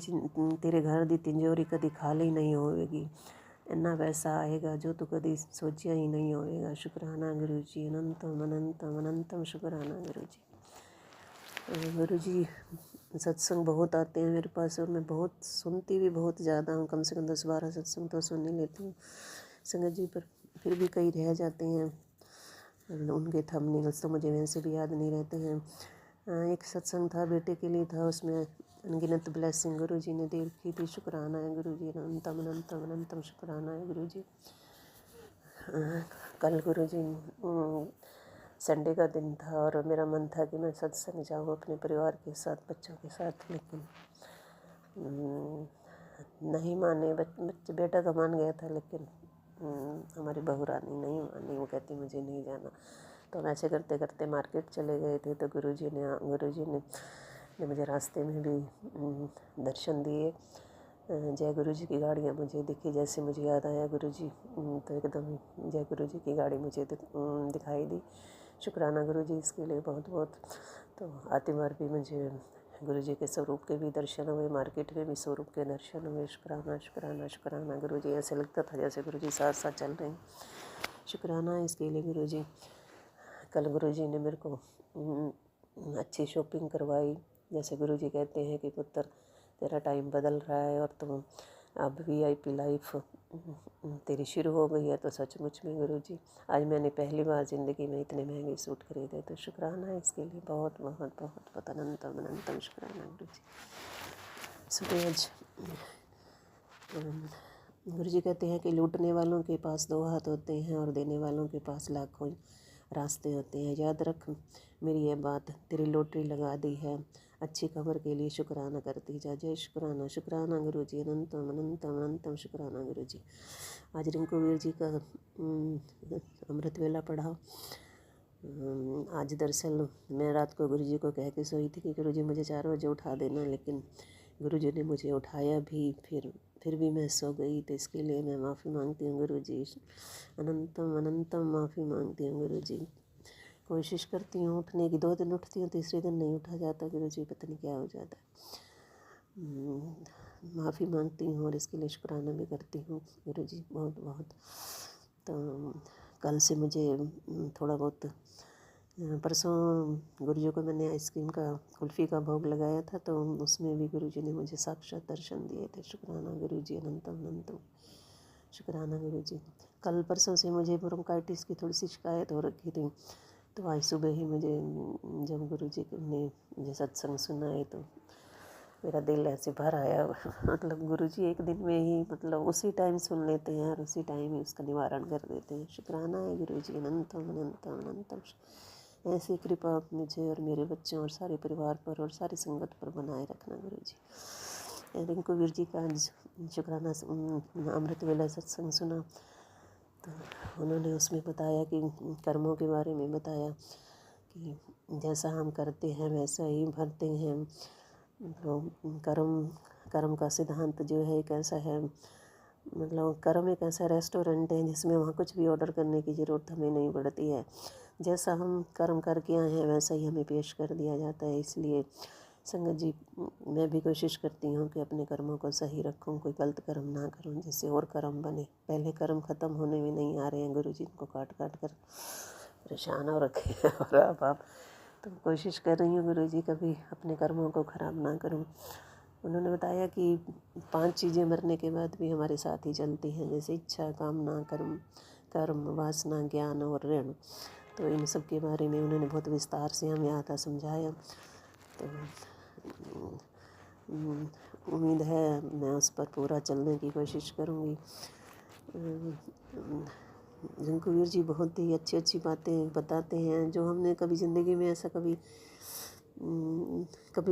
Speaker 5: घर की तिजोरी कभी खाली नहीं होगी, इन्ना पैसा आएगा जो तू कभी सोचा ही नहीं होएगा। शुक्राना गुरु जी, अनंतम अनंतम अनंतम शुक्राना गुरु जी। गुरु जी सत्संग बहुत आते हैं मेरे पास, और मैं बहुत सुनती भी बहुत ज़्यादा हूँ, कम से कम 10-12 सत्संग तो सुन ही लेती हूँ संगत जी। पर फिर भी कई रह जाते हैं, उनके थंबनेल्स तो मुझे वैसे भी याद नहीं रहते हैं। एक सत्संग था बेटे के लिए था, उसमें अनगिनत ब्लेसिंग गुरु जी ने दे रखी थी। शुक्राना है गुरु जी, अनंतम अनंतम अनंतम शुक्राना है गुरु जी। कल गुरु जी संडे का दिन था और मेरा मन था कि मैं सत्संग जाऊँ अपने परिवार के साथ, बच्चों के साथ, लेकिन नहीं माने। बेटा तो मान गया था, लेकिन हमारी बहू रानी नहीं मानी। वो कहती मुझे नहीं जाना। तो हम ऐसे करते करते मार्केट चले गए थे, तो गुरु जी ने मुझे रास्ते में भी दर्शन दिए। जय गुरु जी की गाड़ियाँ मुझे दिखी, जैसे मुझे याद आया गुरु जी, तो एकदम जय गुरु जी की गाड़ी मुझे दिखाई दी। शुक्राना गुरु जी इसके लिए बहुत बहुत। तो आती बार भी मुझे गुरु जी के स्वरूप के भी दर्शन हुए, मार्केट में भी स्वरूप के दर्शन हुए। शुक्राना शुक्राना शुक्राना गुरु जी, ऐसे लगता था जैसे गुरु जी साथ साथ चल रहे हैं। शुक्राना इसके लिए गुरु जी। कल गुरु जी ने मेरे को अच्छी शॉपिंग करवाई। जैसे गुरु जी कहते हैं कि पुत्र तेरा टाइम बदल रहा है और तुम अब VIP लाइफ तेरी शुरू हो गई है। तो सचमुच में गुरु जी, आज मैंने पहली बार ज़िंदगी में इतने महंगे सूट खरीदे। तो शुक्राना है इसके लिए, बहुत बहुत बहुत बहुत अनंतम अनंतम शुक्राना गुरु जी। सुबह आज गुरु जी कहते हैं कि लूटने वालों के पास 2 हाथ होते हैं और देने वालों के पास लाखों रास्ते होते हैं। याद रख मेरी ये बात, तेरी लॉटरी लगा दी है, अच्छी खबर के लिए शुक्राना करती जा। जय शुक्राना शुक्राना गुरु जी, अनंतम अनंतम अनंतम शुक्राना गुरु जी। आज रिंकू वीर जी का अमृत वेला पढ़ा। आज दरअसल मैं रात को गुरु जी को कह के सोई थी कि गुरु जी मुझे 4 बजे उठा देना, लेकिन गुरु जी ने मुझे उठाया भी, फिर भी मैं सो गई। तो इसके लिए मैं माफ़ी मांगती हूँ गुरु जी, अनंतम अनंतम माफ़ी मांगती हूँ गुरु जी। कोशिश करती हूँ उठने की, 2 दिन उठती हूँ, तीसरे दिन नहीं उठा जाता गुरु जी, पता नहीं क्या हो जाता है। माफ़ी मांगती हूँ और इसके लिए शुक्राना भी करती हूँ गुरु जी, बहुत बहुत। तो कल से मुझे थोड़ा बहुत, परसों गुरु जी को मैंने आइसक्रीम का कुल्फ़ी का भोग लगाया था, तो उसमें भी गुरु जी ने मुझे साक्षात दर्शन दिए थे। शुक्राना गुरु जी, अनंतम अनंतम शुक्राना गुरु जी। कल परसों से मुझे ब्रोंकाइटिस की थोड़ी सी शिकायत हो रखी थी, तो आज सुबह ही मुझे जब गुरु जी ने मुझे सत्संग सुनाए तो मेरा दिल ऐसे भर आया। मतलब गुरु जी एक दिन में ही, मतलब उसी टाइम सुन लेते हैं और उसी टाइम ही उसका निवारण कर देते हैं। शुक्राना है गुरु जी, अनंतम अनंतम अनंतम। ऐसी कृपा आप मुझे और मेरे बच्चों और सारे परिवार पर और सारी संगत पर बनाए रखना गुरु जी। रिंकू वीर जी का शुक्राना अमृत वेला सत्संग सुना, तो उन्होंने उसमें बताया कि कर्मों के बारे में बताया कि जैसा हम करते हैं वैसा ही भरते हैं। मतलब कर्म का सिद्धांत जो है एक ऐसा है, मतलब कर्म एक ऐसा रेस्टोरेंट है जिसमें वहाँ कुछ भी ऑर्डर करने की ज़रूरत हमें नहीं पड़ती है। जैसा हम कर्म करके आए हैं वैसा ही हमें पेश कर दिया जाता है। इसलिए संगत जी, मैं भी कोशिश करती हूँ कि अपने कर्मों को सही रखूँ, कोई गलत कर्म ना करूँ जिससे और कर्म बने। पहले कर्म ख़त्म होने में नहीं आ रहे हैं, गुरु जी को काट काट कर परेशान हो रखे हैं। और अब आप तो कोशिश कर रही हूँ गुरु जी कभी अपने कर्मों को ख़राब ना करूँ। उन्होंने बताया कि 5 चीज़ें मरने के बाद भी हमारे साथ ही चलती हैं, जैसे इच्छा, कामना, कर्म, वासना, ज्ञान और ऋण। तो इन सब के बारे में उन्होंने बहुत विस्तार से हमें आता समझाया। तो उम्मीद है मैं उस पर पूरा चलने की कोशिश करूँगी। रिंकू वीर जी बहुत ही अच्छी अच्छी बातें बताते हैं जो हमने कभी ज़िंदगी में ऐसा कभी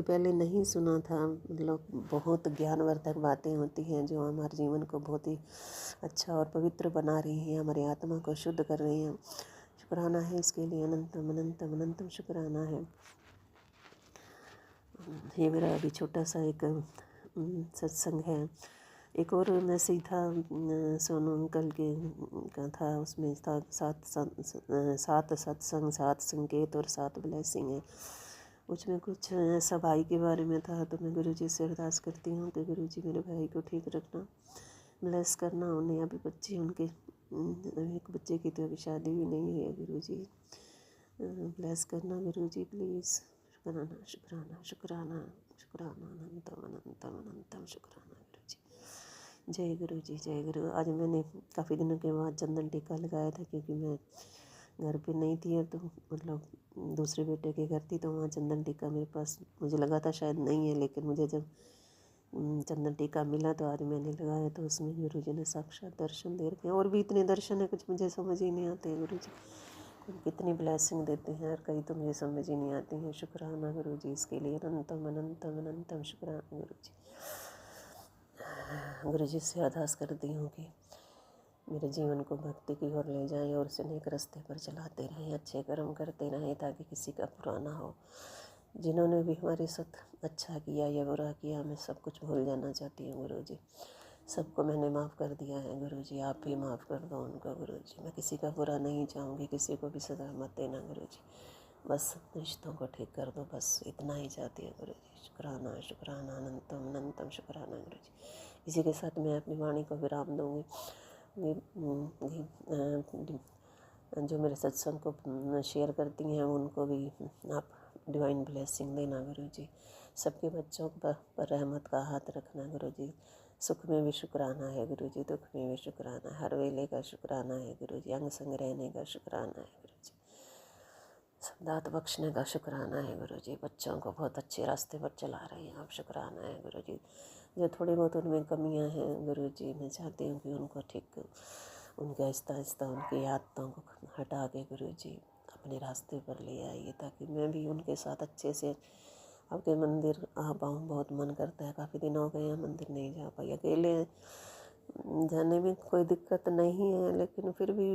Speaker 5: पहले नहीं सुना था। मतलब बहुत ज्ञानवर्धक बातें होती हैं जो हमारे जीवन को बहुत ही अच्छा और पवित्र बना रही हैं, हमारी आत्मा को शुद्ध कर रही हैं। शुक्राना है इसके लिए, अनंतम अनंतम अनंतम शुक्राना है। ये मेरा अभी छोटा सा एक सत्संग है। एक और मैसेज था सोनू अंकल के का था, उसमें था 7 सत्संग, 7 संकेत और 7 ब्लेसिंग है। उसमें कुछ ऐसा भाई के बारे में था, तो मैं गुरु जी से अरदास करती हूँ कि गुरु जी मेरे भाई को ठीक रखना, ब्लेस करना। उन्हें अभी बच्चे उनके एक बच्चे की तो अभी शादी भी नहीं हुई है, गुरु जी ब्लेस करना गुरु जी प्लीज़। शुक्राना शुक्राना शुक्राना शुक्राना, अनंतम अनंतम अनंतम शुक्राना गुरु जी। जय गुरु जी, जय गुरु। आज मैंने काफ़ी दिनों के बाद चंदन टीका लगाया था, क्योंकि मैं घर पे नहीं थी, तो मतलब दूसरे बेटे के घर थी, तो वहाँ चंदन टीका मेरे पास, मुझे लगा था शायद नहीं है, लेकिन मुझे जब चंदन टीका मिला तो आज मैंने लगाया, तो उसमें गुरु जी ने साक्षात दर्शन दे रखे हैं। और भी इतने दर्शन है, कुछ मुझे समझ ही नहीं आते गुरु जी कितनी ब्लेसिंग देते हैं, और कई तो मुझे समझ ही नहीं आती हैं। शुक्राना गुरु जी इसके लिए, अनंतम अनंतम अनंतम शुक्राना गुरु जी। गुरु जी से अरदास करती हूँ कि मेरे जीवन को भक्ति की ओर ले जाएं और उसे नेक रास्ते पर चलाते रहें, अच्छे कर्म करते रहें, ताकि किसी का बुरा ना हो। जिन्होंने भी हमारे साथ अच्छा किया या बुरा किया, मैं सब कुछ भूल जाना चाहती हूँ गुरु जी। सबको मैंने माफ़ कर दिया है गुरु जी, आप भी माफ़ कर दो उनको गुरु जी। मैं किसी का बुरा नहीं चाहूँगी, किसी को भी सजा मत देना गुरु जी, बस रिश्तों को ठीक कर दो, बस इतना ही चाहती है गुरु जी। शुक्राना शुक्राना, अनंतम अनंतम शुक्राना गुरु जी। इसी के साथ मैं अपनी वाणी को विराम दूँगी। जो मेरे सत्संग को शेयर करती हैं उनको भी आप डिवाइन ब्लेसिंग देना गुरु जी। सबके बच्चों पर रहमत का हाथ रखना गुरु जी। सुख में भी शुक्राना है गुरु जी, दुख में भी शुक्राना है, हर वेले का शुक्राना है गुरु जी, अंग संग रहने का शुक्राना है गुरु जी, दात बख्शने का शुक्राना है गुरु जी। बच्चों को बहुत अच्छे रास्ते पर चला रहे हैं आप, शुक्राना है गुरु जी। जो थोड़ी बहुत उनमें कमियां हैं गुरु जी, मैं चाहती हूँ कि उनको ठीक, उनके आहिस्ता आहिस्ता उनकी आदतों को हटा के गुरु जी अपने रास्ते पर ले आइए, ताकि मैं भी उनके साथ अच्छे से आपके मंदिर आ पाऊँ। बहुत मन करता है, काफ़ी दिन हो गए हैं मंदिर नहीं जा पाई। अकेले जाने में कोई दिक्कत नहीं है, लेकिन फिर भी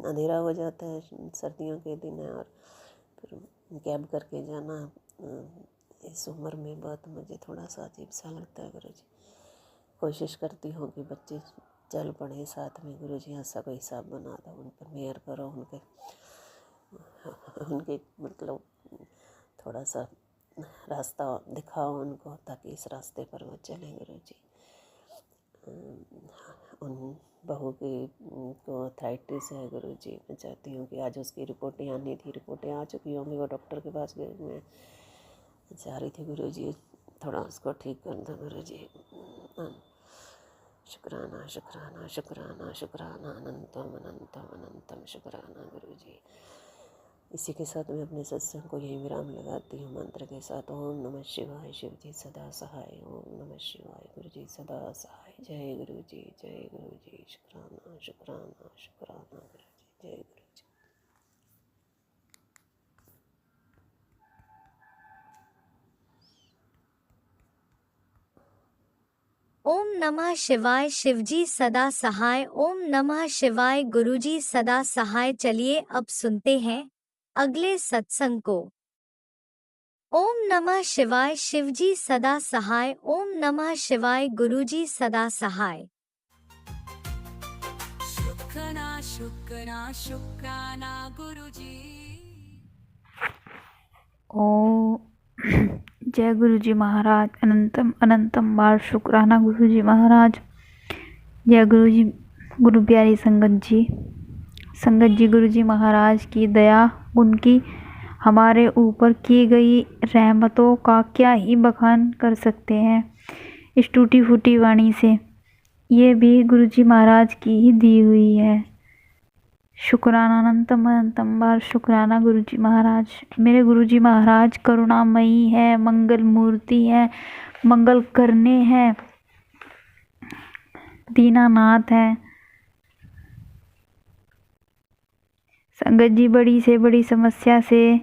Speaker 5: अंधेरा हो जाता है, सर्दियों के दिन है, और फिर कैब करके जाना इस उम्र में बहुत मुझे थोड़ा सा अजीब सा लगता है गुरु जी। कोशिश करती हूँ कि बच्चे चल पड़े साथ में गुरु जी, ऐसा कोई हिसाब बना दो, उन पर मेहर करो, उनके मतलब थोड़ा सा रास्ता दिखाओ उनको, ताकि इस रास्ते पर वो चलें गुरु जी। उन बहू की को अर्थराइटिस है गुरु जी, मैं चाहती हूँ कि आज उसकी रिपोर्टें आनी थी, रिपोर्टें आ चुकी होंगी, वो डॉक्टर के पास गए, मैं चाह रही थी गुरु जी थोड़ा उसको ठीक कर दो गुरु जी। शुक्राना शुक्राना शुक्राना शुक्राना, अनंतम अनंतम अनंतम शुक्राना गुरु जी। इसी के साथ मैं अपने सत्संग को यही विराम लगाती हूँ मंत्र के साथ। ओम नमः शिवाय, शिव जी सदा सहाय। ओम नमः शिवाय, गुरु जी सदा सहाय। जय गुरु जी, जय गुरु जी। शुक्राना शुक्राना शुक्राना गुरु जी, जय गुरु जी।
Speaker 3: ओम नमः शिवाय शिवजी सदा सहाय। ओम नमः शिवाय गुरुजी सदा सहाय। चलिए अब सुनते हैं अगले सत्संग को। ओम नमः शिवाय शिवजी सदा सहाय। ओम नमः शिवाय गुरुजी सदा सहाय।
Speaker 4: शुक्राना गुरुजी।
Speaker 6: ओ जय गुरुजी महाराज। अनंतम अनंतम बार शुक्राना गुरुजी महाराज। जय गुरुजी। गुरु प्यारी संगत जी गुरुजी महाराज की दया, उनकी हमारे ऊपर की गई रहमतों का क्या ही बखान कर सकते हैं इस टूटी फूटी वाणी से। ये भी गुरुजी महाराज की ही दी हुई है। शुक्राना अनंतम अनंतम बार शुक्राना गुरुजी महाराज। मेरे गुरुजी महाराज करुणामयी है, मंगल मूर्ति है, मंगल करने हैं, दीनानाथ है। संगत जी बड़ी से बड़ी समस्या से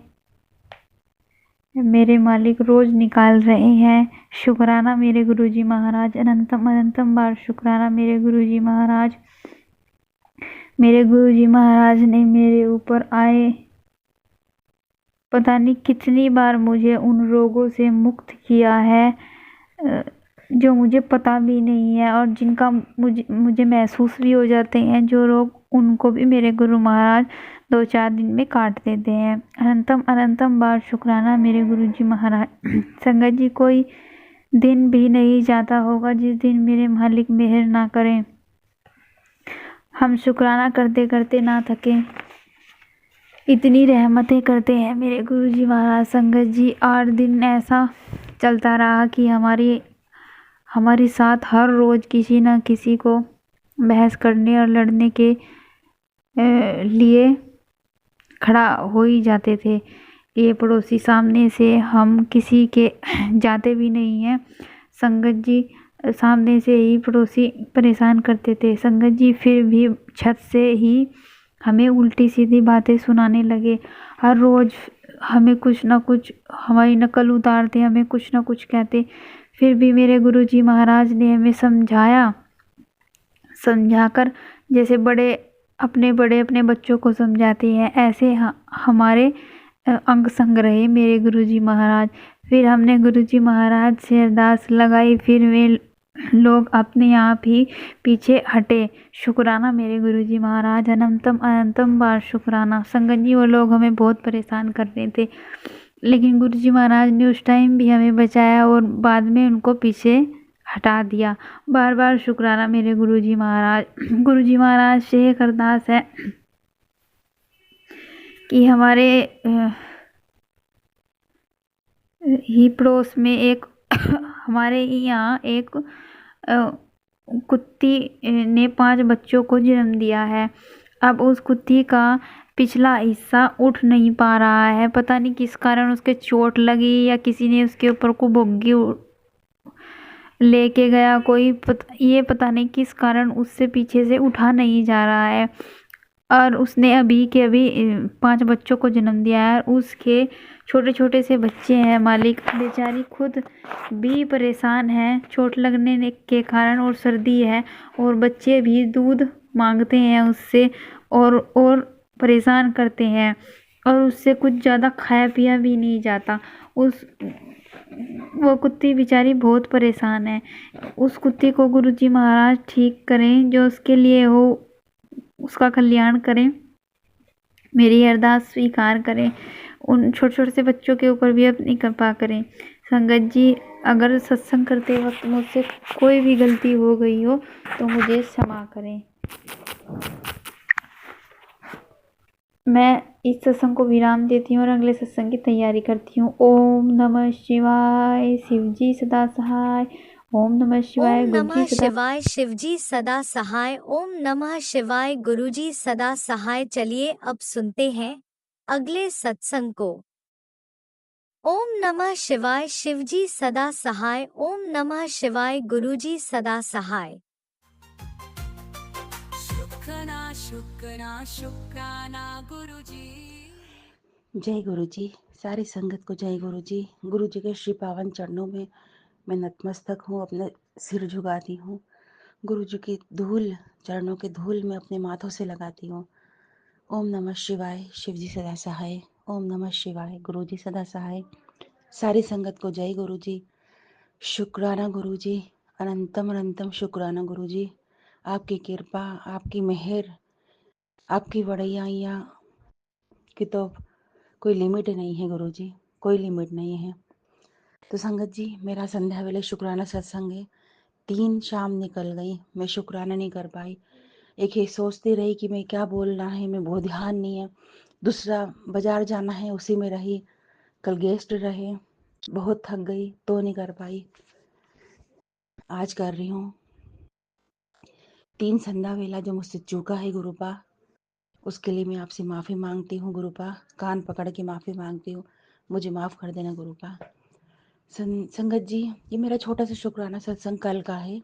Speaker 6: मेरे मालिक रोज निकाल रहे हैं। शुक्राना मेरे गुरुजी महाराज। अनंतम अनंतम बार शुक्राना मेरे गुरुजी महाराज। मेरे गुरुजी महाराज ने मेरे ऊपर आए पता नहीं कितनी बार मुझे उन रोगों से मुक्त किया है जो मुझे पता भी नहीं है, और जिनका मुझे महसूस भी हो जाते हैं जो रोग, उनको भी मेरे गुरु महाराज 2-4 दिन में काट देते हैं। अनंतम अनंतम बार शुक्राना मेरे गुरुजी महाराज। संगत जी कोई दिन भी नहीं जाता होगा जिस दिन मेरे मालिक मेहर ना करें, हम शुक्राना करते करते ना थकें। इतनी रहमतें करते हैं मेरे गुरुजी महाराज। संगत जी 8 दिन ऐसा चलता रहा कि हमारे साथ हर रोज किसी न किसी को बहस करने और लड़ने के लिए खड़ा हो ही जाते थे। ये पड़ोसी सामने से हम किसी के जाते भी नहीं हैं। संगत जी सामने से ही पड़ोसी परेशान करते थे। संगत जी फिर भी छत से ही हमें उल्टी सीधी बातें सुनाने लगे। हर रोज हमें कुछ ना कुछ, हमारी नकल उतारते, हमें कुछ ना कुछ कहते। फिर भी मेरे गुरुजी महाराज ने हमें समझाकर, जैसे बड़े अपने बच्चों को समझाते हैं, ऐसे हमारे अंग संग रहे मेरे गुरुजी महाराज। फिर हमने गुरुजी महाराज से अरदास लगाई, फिर वे लोग अपने आप ही पीछे हटे। शुक्राना मेरे गुरुजी महाराज। अनंतम अनंतम बार शुक्राना। संगत जी वो लोग हमें बहुत परेशान कर रहे थे, लेकिन गुरुजी महाराज ने उस टाइम भी हमें बचाया और बाद में उनको पीछे हटा दिया। बार बार शुक्राना मेरे गुरुजी महाराज। गुरुजी महाराज से एक अरदास है कि हमारे ही पड़ोस में हमारे यहाँ एक कुत्ती ने 5 बच्चों को जन्म दिया है। अब उस कुत्ती का पिछला हिस्सा उठ नहीं पा रहा है। पता नहीं किस कारण उसके चोट लगी या किसी ने उसके ऊपर को बोगी लेके गया कोई, ये पता नहीं किस कारण उससे पीछे से उठा नहीं जा रहा है। और उसने अभी 5 बच्चों को जन्म दिया है। उसके छोटे छोटे से बच्चे हैं। मालिक बेचारी खुद भी परेशान है चोट लगने के कारण, और सर्दी है, और बच्चे भी दूध मांगते हैं उससे और परेशान करते हैं, और उससे कुछ ज़्यादा खाया पिया भी नहीं जाता। वो कुत्ती बेचारी बहुत परेशान है। उस कुत्ती को गुरुजी महाराज ठीक करें, जो उसके लिए हो उसका कल्याण करें, मेरी अरदास स्वीकार करें। उन छोटे छोटे से बच्चों के ऊपर भी अपनी कृपा करें। संगत जी अगर सत्संग करते वक्त मुझसे कोई भी गलती हो गई हो तो मुझे क्षमा करें। मैं इस सत्संग को विराम देती हूँ और अगले सत्संग की तैयारी करती हूँ। ओम नमः शिवाय। शिवजी सदा सहाय। ओम नमः शिवाय।
Speaker 3: ओम नमः
Speaker 6: गुरुजी सदा
Speaker 3: शिवाय शिवजी सदा सहाय। ओम नमः शिवाय गुरुजी सदा सहाय। चलिए अब सुनते हैं अगले सत्संग को। ओम नमः शिवाय शिवजी सदा सहाय। ओम नमः शिवाय गुरुजी सदा सहाय।
Speaker 4: शुक्राना गुरुजी।
Speaker 7: जय गुरु जी। सारी संगत को जय गुरु जी। गुरु जी के श्री पावन चरणों में मैं नतमस्तक हूँ। अपने सिर झुकाती हूँ। गुरु जी की धूल, चरणों की धूल मैं अपने माथों से लगाती हूँ। ओम नमः शिवाय, शिव जी सदा सहाय। ओम नमः शिवाय, गुरु जी सदा सहाय। सारी संगत को जय गुरु जी। शुक्राना गुरु जी, अनंतम अनंतम शुक्राना गुरु जी। आपकी कृपा, आपकी मेहर, आपकी बड़ैया की तो कोई लिमिट नहीं है गुरु जी, कोई लिमिट नहीं है। तो संगत जी, मेरा संध्या वेले शुक्राना सत्संग है। 3 शाम निकल गई, मैं शुक्राना नहीं कर पाई। एक ही सोचती रही कि मैं क्या बोलना है, मैं बहुत ध्यान नहीं है। दूसरा बाजार जाना है, उसी में रही। कल गेस्ट रहे, बहुत थक गई तो नहीं कर पाई। आज कर रही हूँ। 3 संध्या वेला जो मुझसे चूका है गुरुपा, उसके लिए मैं आपसे माफ़ी मांगती हूँ गुरुपा। कान पकड़ के माफ़ी मांगती हूँ, मुझे माफ़ कर देना गुरुपा। संगत जी, ये मेरा छोटा सा शुक्राना सत्संग कल का है।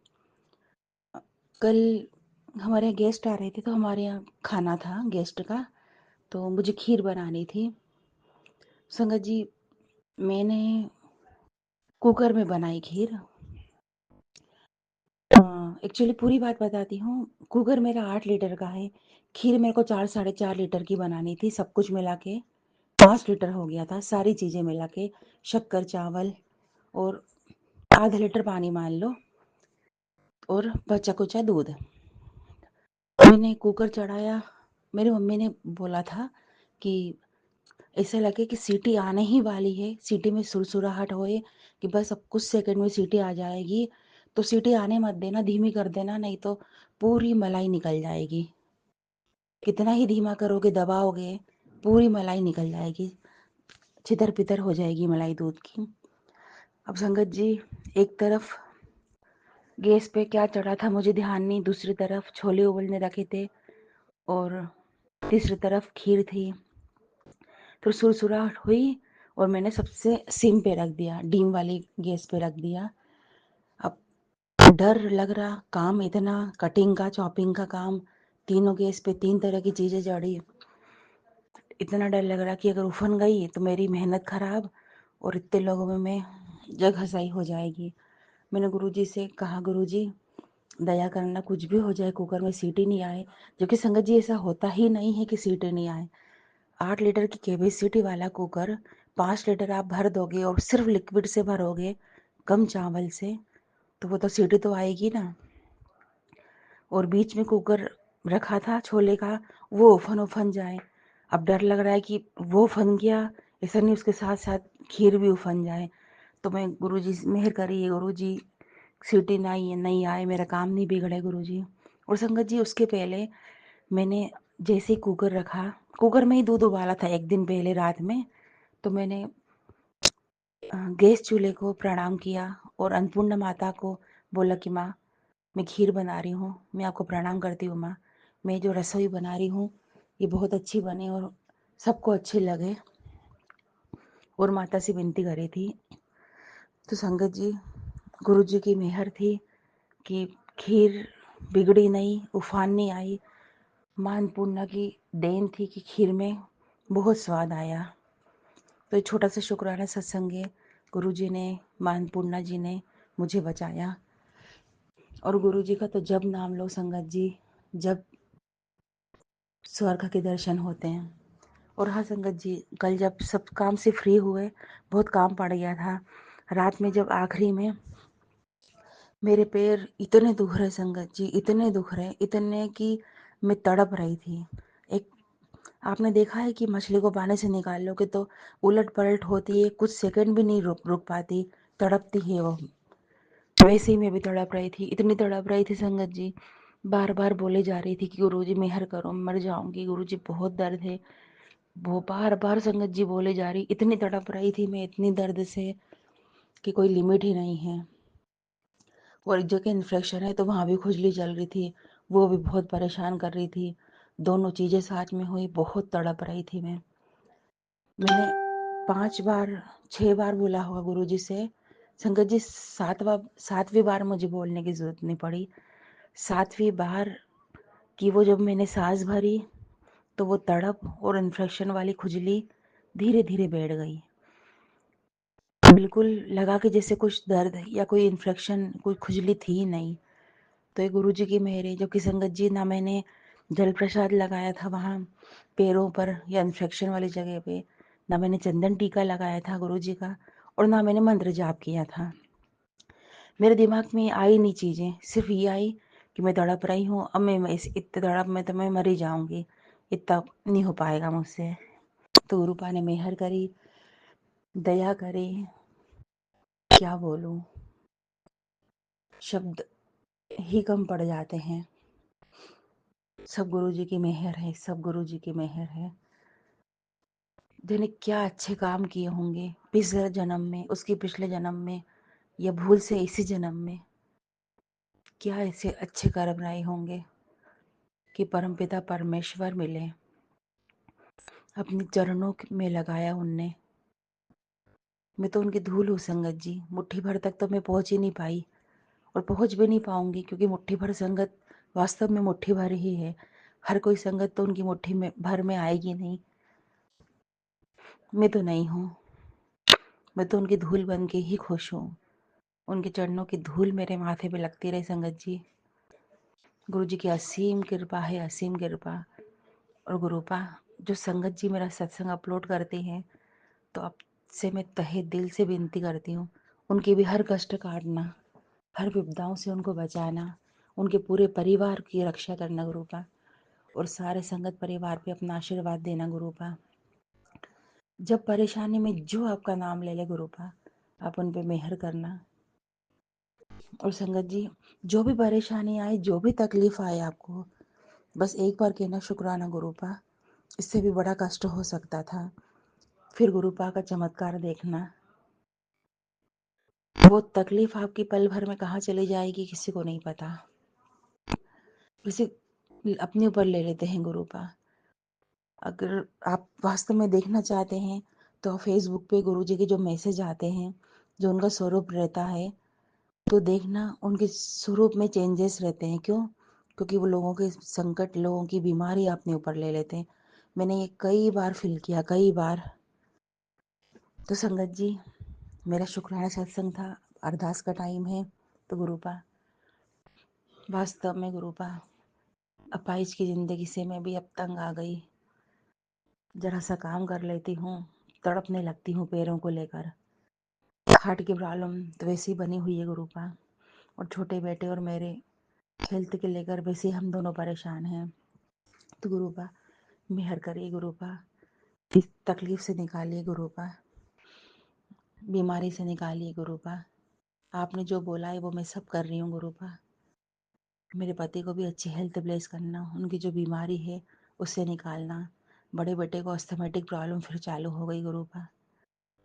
Speaker 7: कल हमारे यहाँ गेस्ट आ रहे थे, तो हमारे यहाँ खाना था गेस्ट का, तो मुझे खीर बनानी थी। संगत जी, मैंने कुकर में बनाई खीर। एक्चुअली पूरी बात बताती हूँ। कुकर मेरा 8 लीटर का है। खीर मेरे को 4 साढ़े 4 लीटर की बनानी थी। सब कुछ मिला के 5 लीटर हो गया था, सारी चीज़ें मिला के, शक्कर, चावल और आधा लीटर पानी मान लो, और बचा कुचा दूध। मैंने कुकर चढ़ाया। मेरी मम्मी ने बोला था कि ऐसा लगे कि सीटी आने ही वाली है, सीटी में सुरसुराहट होए कि बस अब कुछ सेकंड में सीटी आ जाएगी, तो सीटी आने मत देना, धीमी कर देना, नहीं तो पूरी मलाई निकल जाएगी। कितना ही धीमा करोगे, दबाओगे, पूरी मलाई निकल जाएगी, छितर पितर हो जाएगी मलाई दूध की। अब संगत जी, एक तरफ गैस पे क्या चढ़ा था मुझे ध्यान नहीं, दूसरी तरफ छोले उबलने रखे थे और तीसरी तरफ खीर थी। तो सुरसुराहट हुई और मैंने सबसे सिम पे रख दिया, डीम वाली गैस पे रख दिया। अब डर लग रहा, काम इतना, कटिंग का, चॉपिंग का काम, तीनों गैस पे 3 तरह की चीज़ें चढ़ी। इतना डर लग रहा कि अगर उफन गई तो मेरी मेहनत खराब और इतने लोगों में मैं जग हसाई हो जाएगी। मैंने गुरुजी से कहा, गुरुजी दया करना, कुछ भी हो जाए कुकर में सीटी नहीं आए। जो कि संगत जी, ऐसा होता ही नहीं है कि सीटी नहीं आए। 8 लीटर की कैपेसिटी वाला कुकर 5 लीटर आप भर दोगे और सिर्फ लिक्विड से भरोगे, कम चावल से, तो वो तो सीटी तो आएगी ना। और बीच में कुकर रखा था छोले का, वो उफन जाए। अब डर लग रहा है कि वो उफन गया, ऐसा नहीं उसके साथ साथ खीर भी उफन जाए। तो मैं, गुरुजी मेहर करिए गुरुजी, सीटी नहीं आए, मेरा काम नहीं बिगड़े गुरुजी। और संगत जी, उसके पहले मैंने जैसे ही कुकर रखा, कुकर में ही दूध उबाला था एक दिन पहले रात में, तो मैंने गैस चूल्हे को प्रणाम किया और अन्नपूर्णा माता को बोला कि माँ, मैं खीर बना रही हूँ, मैं आपको प्रणाम करती हूँ माँ। मैं जो रसोई बना रही हूँ ये बहुत अच्छी बने और सबको अच्छी लगे, और माता से विनती करी थी। तो संगत जी, गुरु जी की मेहर थी कि खीर बिगड़ी नहीं, उफान नहीं आई। माँ अन्नपूर्णा की देन थी कि खीर में बहुत स्वाद आया। तो ये छोटा सा शुक्राना सत्संग है। गुरु जी ने, माँ अन्नपूर्णा जी ने मुझे बचाया। और गुरु जी का तो जब नाम लो संगत जी, जब स्वर्ग के दर्शन होते हैं। और हाँ संगत जी, कल जब सब काम से फ्री हुए, बहुत काम पड़ गया था, रात में जब आखिरी में मेरे पैर इतने दुख रहे संगत जी, इतने दुख रहे, इतने कि मैं तड़प रही थी। एक, आपने देखा है कि मछली को पानी से निकाल लो कि तो उलट पलट होती है, कुछ सेकंड भी नहीं रुक पाती, तड़पती है वो। वैसे ही मैं भी तड़प रही थी, इतनी तड़प रही थी संगत जी, बार बार बोले जा रही थी कि गुरुजी मेहर करो, मर जाऊंगी गुरुजी, बहुत दर्द है। वो बार बार संगत जी बोले जा रही, इतनी तड़प रही थी मैं इतनी दर्द से कि कोई लिमिट ही नहीं है। और एक जगह इन्फेक्शन है तो वहाँ भी खुजली चल रही थी, वो भी बहुत परेशान कर रही थी। दोनों चीज़ें साथ में हुई, बहुत तड़प रही थी मैं। मैंने 5 बार 6 बार बोला होगा गुरुजी से। संगत जी, 7वीं बार मुझे बोलने की ज़रूरत नहीं पड़ी। 7वीं बार की वो जब मैंने सांस भरी, तो वो तड़प और इन्फेक्शन वाली खुजली धीरे धीरे बैठ गई। बिल्कुल लगा कि जैसे कुछ दर्द या कोई इन्फेक्शन, कोई खुजली थी ही नहीं। तो ये गुरु जी की मेहर है, जबकि संगत जी ना मैंने जल प्रसाद लगाया था वहाँ पैरों पर या इन्फेक्शन वाली जगह पे, ना मैंने चंदन टीका लगाया था गुरु जी का, और ना मैंने मंत्र जाप किया था। मेरे दिमाग में आई नहीं चीज़ें, सिर्फ ये आई कि मैं तड़प रही हूँ, अब मैं इस इतने तड़प में तो मैं मर ही जाऊँगी, इतना नहीं हो पाएगा मुझसे। तो गुरु पा ने मेहर करी, दया करी, क्या बोलूँ, शब्द ही कम पड़ जाते हैं। सब गुरु जी की मेहर है, सब गुरु जी की मेहर है। जिन्हें क्या अच्छे काम किए होंगे पिछले जन्म में, उसके पिछले जन्म में, या भूल से इसी जन्म में, क्या ऐसे अच्छे कर्म रहे होंगे कि परमपिता परमेश्वर मिले, अपने चरणों में लगाया उनने। मैं तो उनकी धूल हूँ संगत जी, मुट्ठी भर तक तो मैं पहुँच ही नहीं पाई, और पहुँच भी नहीं पाऊंगी, क्योंकि मुट्ठी भर संगत वास्तव में मुट्ठी भर ही है। हर कोई संगत तो उनकी मुट्ठी में भर में आएगी नहीं। मैं तो नहीं हूँ, मैं तो उनकी धूल बन के ही खुश हूँ। उनके चरणों की धूल मेरे माथे पे लगती रहे संगत जी। गुरु जी की असीम कृपा है, असीम कृपा। और गुरुपा, जो संगत जी मेरा सत्संग अपलोड करते हैं, तो अब से मैं तहे दिल से विनती करती हूँ, उनके भी हर कष्ट काटना, हर विपदाओं से उनको बचाना, उनके पूरे परिवार की रक्षा करना गुरुपा, और सारे संगत परिवार पे अपना आशीर्वाद देना गुरुपा। जब परेशानी में जो आपका नाम ले ले गुरुपा, आप उन पे मेहर करना। और संगत जी, जो भी परेशानी आए, जो भी तकलीफ आए आपको, बस एक बार कहना शुक्राना गुरुपा, इससे भी बड़ा कष्ट हो सकता था। फिर गुरुपा का चमत्कार देखना। वो तकलीफ आपकी पल भर में कहाँ चली जाएगी किसी को नहीं पता। किसी अपने ऊपर ले लेते हैं गुरुपा। अगर आप वास्तव में देखना चाहते हैं तो फेसबुक पे गुरु जी के जो मैसेज आते हैं, जो उनका स्वरूप रहता है, तो देखना उनके स्वरूप में चेंजेस रहते हैं। क्यों? क्योंकि वो लोगों के संकट, लोगों की बीमारी अपने ऊपर ले लेते हैं। मैंने ये कई बार फील किया, कई बार। तो संगत जी, मेरा शुक्राना सत्संग था, अरदास का टाइम है। तो गुरुपा, वास्तव में गुरुपा, अपाइज की ज़िंदगी से मैं भी अब तंग आ गई। जरा सा काम कर लेती हूँ, तड़पने लगती हूँ पैरों को लेकर। हार्ट की प्रॉब्लम तो वैसी बनी हुई है गुरुपा, और छोटे बेटे और मेरे हेल्थ के लेकर वैसे हम दोनों परेशान हैं। तो गुरुपा, मेहर करिए गुरुपा, इस तकलीफ से निकालिए गुरुपा, बीमारी से निकालिए गुरुपा। आपने जो बोला है वो मैं सब कर रही हूँ गुरुपा। मेरे पति को भी अच्छी हेल्थ ब्लेस करना, उनकी जो बीमारी है उससे निकालना। बड़े बेटे को अस्थमेटिक प्रॉब्लम फिर चालू हो गई गुरुपा,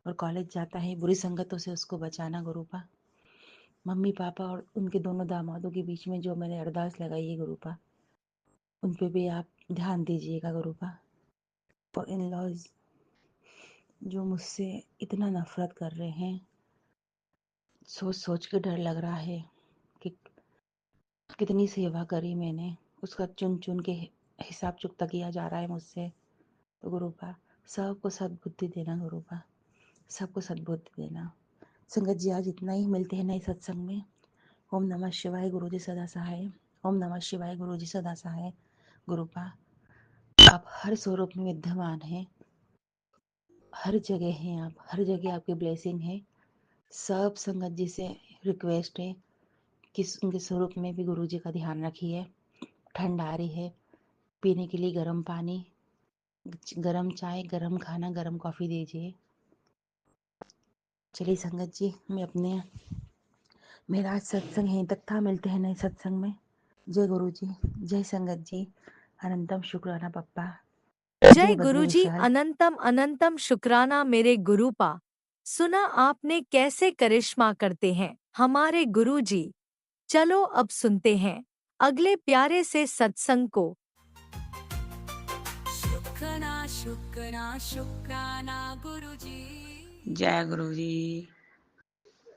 Speaker 7: और कॉलेज जाता है, बुरी संगतों से उसको बचाना गुरुपा। मम्मी पापा और उनके दोनों दामादों के बीच में जो मैंने अरदास लगाई है गुरुपा, उन पे भी आप ध्यान दीजिएगा गुरुपा। और इन लॉज जो मुझसे इतना नफरत कर रहे हैं, सोच सोच के डर लग रहा है कि कितनी सेवा करी मैंने, उसका चुन चुन के हिसाब चुकता किया जा रहा है मुझसे। तो गुरुपा, सबको सद्बुद्धि देना गुरुपा, सबको सद्बुद्धि देना। संगत जी, आज इतना ही, मिलते हैं नए सत्संग में। ओम नमः शिवाय, गुरु जी सदा सहाय। ओम नमः शिवाय, गुरु जी सदा सहाय। गुरुपा, आप हर स्वरूप में विद्यमान हैं, हर जगह हैं आप, हर जगह आपकी ब्लेसिंग है। सब संगत जी से रिक्वेस्ट है कि उनके स्वरूप में भी गुरु जी का ध्यान रखिए। ठंड आ रही है, पीने के लिए गर्म पानी, गर्म चाय, गर्म खाना, गर्म कॉफ़ी दीजिए। चलिए संगत जी, मैं अपने, मेरा आज सत्संग यहीं तक था। मिलते हैं नए सत्संग में। जय गुरु जी, जय संगत जी, अनंतम शुक्राना पप्पा,
Speaker 3: जय
Speaker 7: जय बद्री
Speaker 3: गुरुजी,
Speaker 7: विशाल।
Speaker 3: अनंतम अनंतम शुक्राना मेरे गुरुपा। सुना आपने कैसे करिश्मा करते हैं हमारे गुरुजी। चलो अब सुनते हैं अगले प्यारे से सत्संग को।
Speaker 4: शुक्राना शुक्राना शुक्राना गुरुजी।
Speaker 8: जय गुरु जी,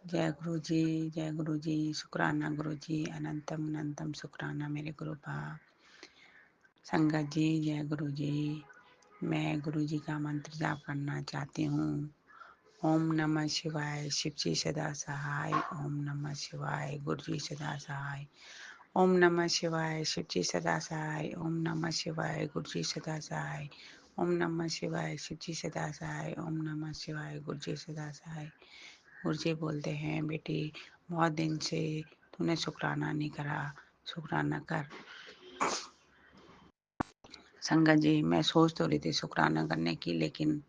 Speaker 8: जय गुरु जी, जय गुरु जी। शुक्राना गुरु जी, अनंतम अनंतम शुक्राना मेरे गुरु पा। संगत जी, जय गुरु जी। मैं गुरु जी का मंत्र जाप करना चाहती हूँ। ओम नमः शिवाय शिवजी सदा सहाय। ओम नमः शिवाय गुरुजी सदा सहाय। ओम नमः शिवाय शिवजी सदा सहाय। ओम नमः शिवाय गुरुजी सदा सहाय। ओम नमः शिवाय शिवजी सदा सहाय। ओम नमः शिवाय गुरुजी सदा सहाय। गुरुजी बोलते हैं, बेटी बहुत दिन से तूने शुक्राना नहीं करा, शुक्राना कर। संगत जी, मैं सोच तो रही थी शुक्राना करने की, लेकिन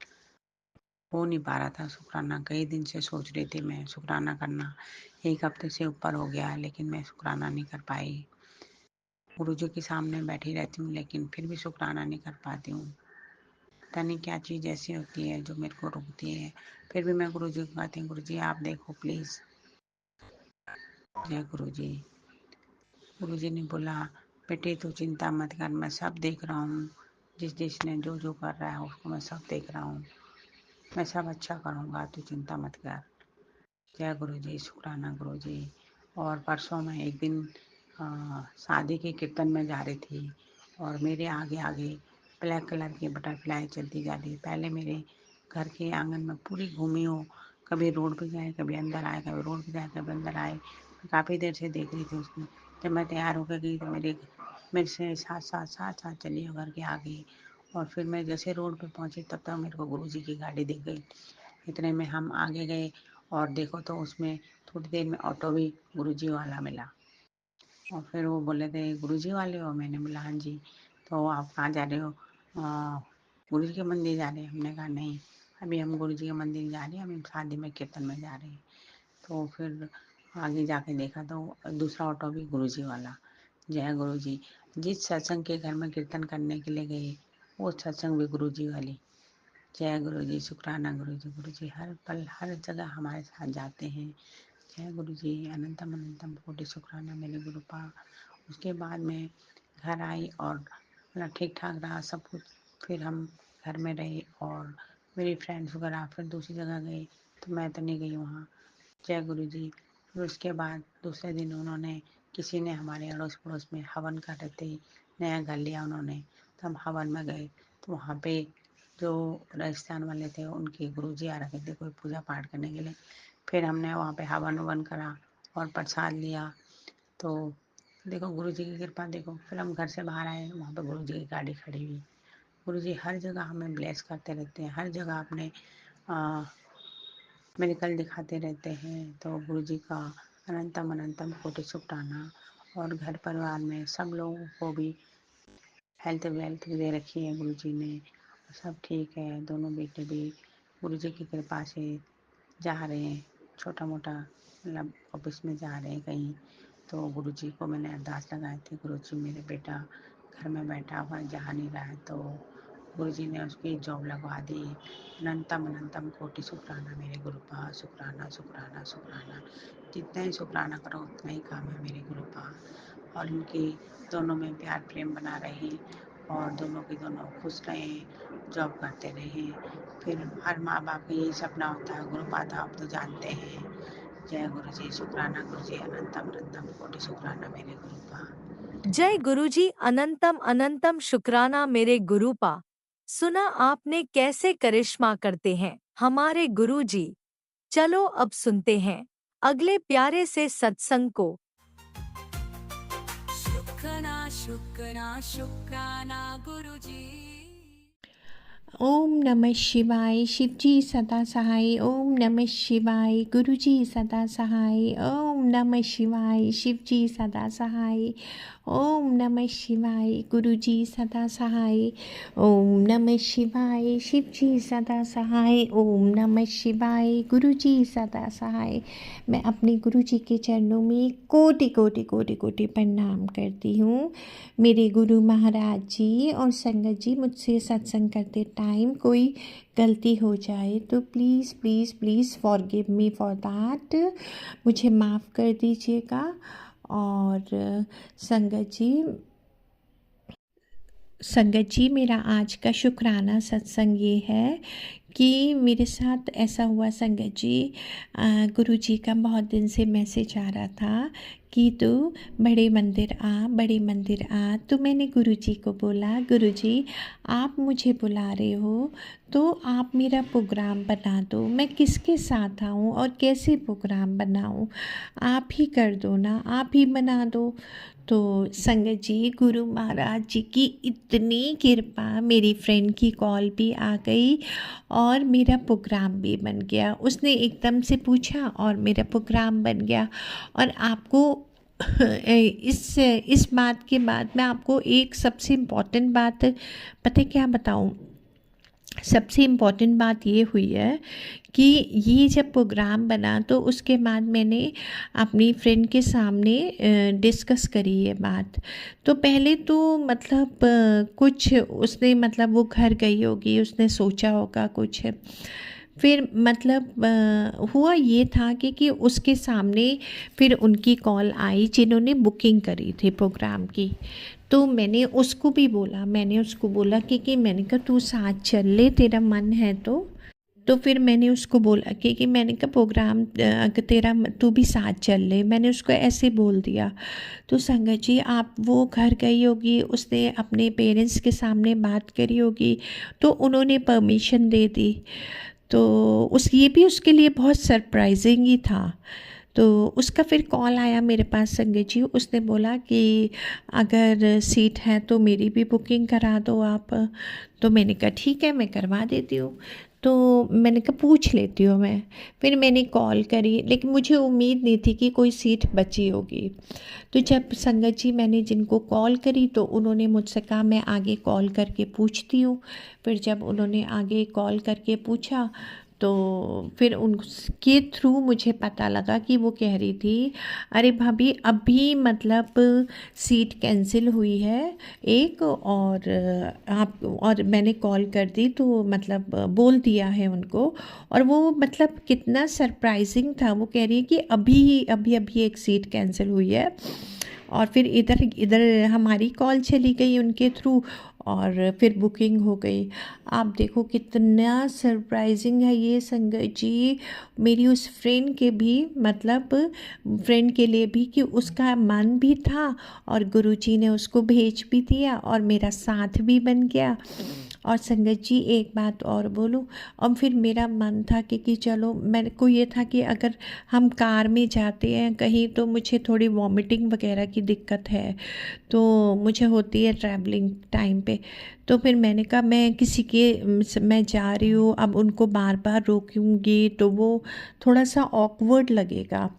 Speaker 8: हो नहीं पा रहा था शुक्राना। कई दिन से सोच रही थी मैं शुक्राना करना, 1 हफ्ते से ऊपर हो गया, लेकिन मैं शुक्राना नहीं कर पाई। गुरुजी के सामने बैठी रहती हूँ, लेकिन फिर भी शुक्राना नहीं कर पाती हूँ। पता नहीं क्या चीज़ ऐसी होती है जो मेरे को रोकती है। फिर भी मैं गुरुजी को कहती हूँ, गुरुजी आप देखो प्लीज़। जय गुरुजी। गुरुजी ने बोला, बेटे तू चिंता मत कर, मैं सब देख रहा हूँ। जिसने जो जो कर रहा है उसको मैं सब देख रहा हूँ। मैं सब अच्छा करूँगा, तू चिंता मत कर। जय गुरुजी, शुक्राना गुरुजी। और परसों मैं एक दिन शादी के कीर्तन में जा रही थी, और मेरे आगे आगे ब्लैक कलर की बटरफ्लाई चलती जा रही। पहले मेरे घर के आंगन में पूरी घूमी हो, कभी रोड पे जाए, कभी अंदर आए, कभी रोड पे जाए, कभी अंदर आए। काफ़ी देर से देख रही थी उसको। जब मैं तैयार होकर गई तो मेरे से साथ साथ साथ साथ चली घर के आगे। और फिर मैं जैसे रोड पे पहुंची तब तक मेरे को गुरुजी की गाड़ी दिख गई। इतने में हम आगे गए और देखो तो उसमें थोड़ी देर में ऑटो भी गुरुजी वाला मिला। और फिर वो बोले थे, गुरुजी वाले हो? मैंने बोला हाँ जी। तो आप कहाँ जा रहे हो? गुरुजी के मंदिर जा रहे हैं। हमने कहा नहीं, अभी हम गुरुजी के मंदिर जा रहे हैं, हम शादी में कीर्तन में जा रहे हैं। तो फिर आगे जाके देखा तो दूसरा ऑटो भी गुरुजी वाला। जय गुरुजी। जिस सत्संग के घर में कीर्तन करने के लिए गए, वो सत्संग भी गुरुजी वाली। जय गुरुजी, शुक्राना गुरुजी। गुरुजी हर पल हर जगह हमारे साथ जाते हैं। जय गुरुजी, अनंतम अनंतम कोटि शुक्राना मेरे गुरुपा। उसके बाद मैं घर आई और मतलब ठीक ठाक रहा सब कुछ। फिर हम घर में रहे और मेरी फ्रेंड्स वगैरह फिर दूसरी जगह गई, तो मैं तो नहीं गई वहाँ। जय गुरुजी। फिर उसके बाद दूसरे दिन उन्होंने किसी ने हमारे अड़ोस पड़ोस में हवन कर रहे थे, नया घर लिया उन्होंने, तो हम हवन में गए। तो वहाँ पे जो राजस्थान वाले थे उनके गुरुजी आ रखे थे कोई पूजा पाठ करने के लिए। फिर हमने वहाँ पे हवन ववन करा और प्रसाद लिया। तो देखो गुरुजी की कृपा देखो। फिर हम घर से बाहर आए, वहाँ पे गुरुजी की गाड़ी खड़ी हुई। गुरुजी हर जगह हमें ब्लेस करते रहते हैं, हर जगह अपने मेडिकल दिखाते रहते हैं। तो गुरुजी का अनंतम अनंतम कोटि शुक्राना। और घर परिवार में सब लोगों को भी हेल्थ वेल्थ दे रखी है गुरुजी ने, सब ठीक है। दोनों बेटे भी गुरुजी की कृपा से जा रहे हैं, छोटा मोटा मतलब ऑफिस में जा रहे हैं कहीं। तो गुरुजी को मैंने अरदास लगाई थी, गुरुजी मेरे बेटा घर में बैठा हुआ जा नहीं रहा है, तो गुरुजी ने उसकी जॉब लगवा दी। अनंतम अनंतम कोटि शुक्राना मेरे गुरुपा। शुक्राना शुक्राना शुक्राना। जितना ही शुक्राना करो उतना ही काम है मेरे गुरुपा। और इनकी दोनों में प्यार प्रेम बना रहे और दोनों के दोनों खुश रहें, जॉब करते रहें। फिर हर माँ बाप का यही सपना होता है गुरुपा, तो आप तो जानते हैं। जय गुरु जी, शुक्राना गुरु जी, अनंतम अनंतम कोटि शुक्राना मेरे गुरुपा।
Speaker 3: जय गुरुजी, अनंतम अनंतम शुक्राना मेरे गुरुपा। सुना आपने कैसे करिश्मा करते हैं हमारे गुरुजी। चलो अब सुनते हैं अगले प्यारे से सत्संग को।
Speaker 4: शुक्राना शुक्राना शुक्राना गुरुजी।
Speaker 9: ओम नमः शिवाय शिवजी सदा सहाय। ओम नमः शिवाय गुरुजी सदा सहाय। ओम नमः शिवाय शिवजी सदा सहाय। ओम नमः शिवाय गुरुजी सदा सहाय। ओम नमः शिवाय शिवजी सदा सहाय। ओम नमः शिवाय गुरुजी सदा सहाय। मैं अपने गुरुजी के चरणों में कोटि कोटि कोटि कोटि प्रणाम करती हूँ। मेरे गुरु महाराज जी और संगत जी, मुझसे सत्संग करते टाइम कोई गलती हो जाए तो please please please forgive me for that, मुझे माफ़ कर दीजिएगा। और संगत जी मेरा आज का शुक्राना सत्संग ये है कि मेरे साथ ऐसा हुआ संगत जी, गुरुजी का बहुत दिन से मैसेज आ रहा था कि तू बड़े मंदिर आ, बड़े मंदिर आ। तो मैंने गुरुजी को बोला, गुरुजी आप मुझे बुला रहे हो तो आप मेरा प्रोग्राम बना दो, मैं किसके साथ आऊँ और कैसे प्रोग्राम बनाऊँ, आप ही कर दो ना, आप ही बना दो। तो संगत जी, गुरु महाराज जी की इतनी कृपा, मेरी फ्रेंड की कॉल भी आ गई और मेरा प्रोग्राम भी बन गया। उसने एकदम से पूछा और मेरा प्रोग्राम बन गया। और आपको इस बात के बाद मैं आपको एक सबसे इम्पॉर्टेंट बात पता है क्या बताऊं। सबसे इम्पॉर्टेंट बात ये हुई है कि ये जब प्रोग्राम बना तो उसके बाद मैंने अपनी फ्रेंड के सामने डिस्कस करी ये बात। तो पहले तो मतलब कुछ उसने मतलब वो घर गई होगी, उसने सोचा होगा कुछ। फिर मतलब हुआ ये था कि उसके सामने फिर उनकी कॉल आई जिन्होंने बुकिंग करी थी प्रोग्राम की। तो मैंने उसको भी बोला, मैंने उसको बोला कि मैंने कहा तू साथ चल ले, तेरा मन है तो फिर मैंने उसको बोला कि मैंने कहा प्रोग्राम तेरा तू भी साथ चल ले, मैंने उसको ऐसे बोल दिया। तो संगत जी, आप वो घर गई होगी, उसने अपने पेरेंट्स के सामने बात करी होगी तो उन्होंने परमिशन दे दी। तो ये भी उसके लिए बहुत सरप्राइजिंग ही था। तो उसका फिर कॉल आया मेरे पास संगत जी, उसने बोला कि अगर सीट है तो मेरी भी बुकिंग करा दो आप। तो मैंने कहा ठीक है, मैं करवा देती हूँ। तो मैंने कहा पूछ लेती हूँ मैं। फिर मैंने कॉल करी, लेकिन मुझे उम्मीद नहीं थी कि कोई सीट बची होगी। तो जब संगत जी मैंने जिनको कॉल करी तो उन्होंने मुझसे कहा मैं आगे कॉल करके पूछती हूँ। फिर जब उन्होंने आगे कॉल करके पूछा तो फिर उनके थ्रू मुझे पता लगा कि वो कह रही थी, अरे भाभी अभी मतलब सीट कैंसिल हुई है एक, और मैंने कॉल कर दी तो मतलब बोल दिया है उनको। और वो मतलब कितना सरप्राइजिंग था, वो कह रही है कि अभी एक सीट कैंसिल हुई है। और फिर इधर हमारी कॉल चली गई उनके थ्रू और फिर बुकिंग हो गई। आप देखो कितना सरप्राइजिंग है ये संगत जी, मेरी उस फ्रेंड के भी मतलब फ्रेंड के लिए भी कि उसका मन भी था और गुरुजी ने उसको भेज भी दिया और मेरा साथ भी बन गया। और संगत जी एक बात और बोलूं, अब फिर मेरा मन था कि चलो, मेरे को ये था कि अगर हम कार में जाते हैं कहीं तो मुझे थोड़ी वॉमिटिंग वगैरह की दिक्कत है, तो मुझे होती है ट्रैवलिंग टाइम पे। तो फिर मैंने कहा मैं जा रही हूँ, अब उनको बार बार रोकूंगी तो वो थोड़ा सा ऑकवर्ड लगेगा,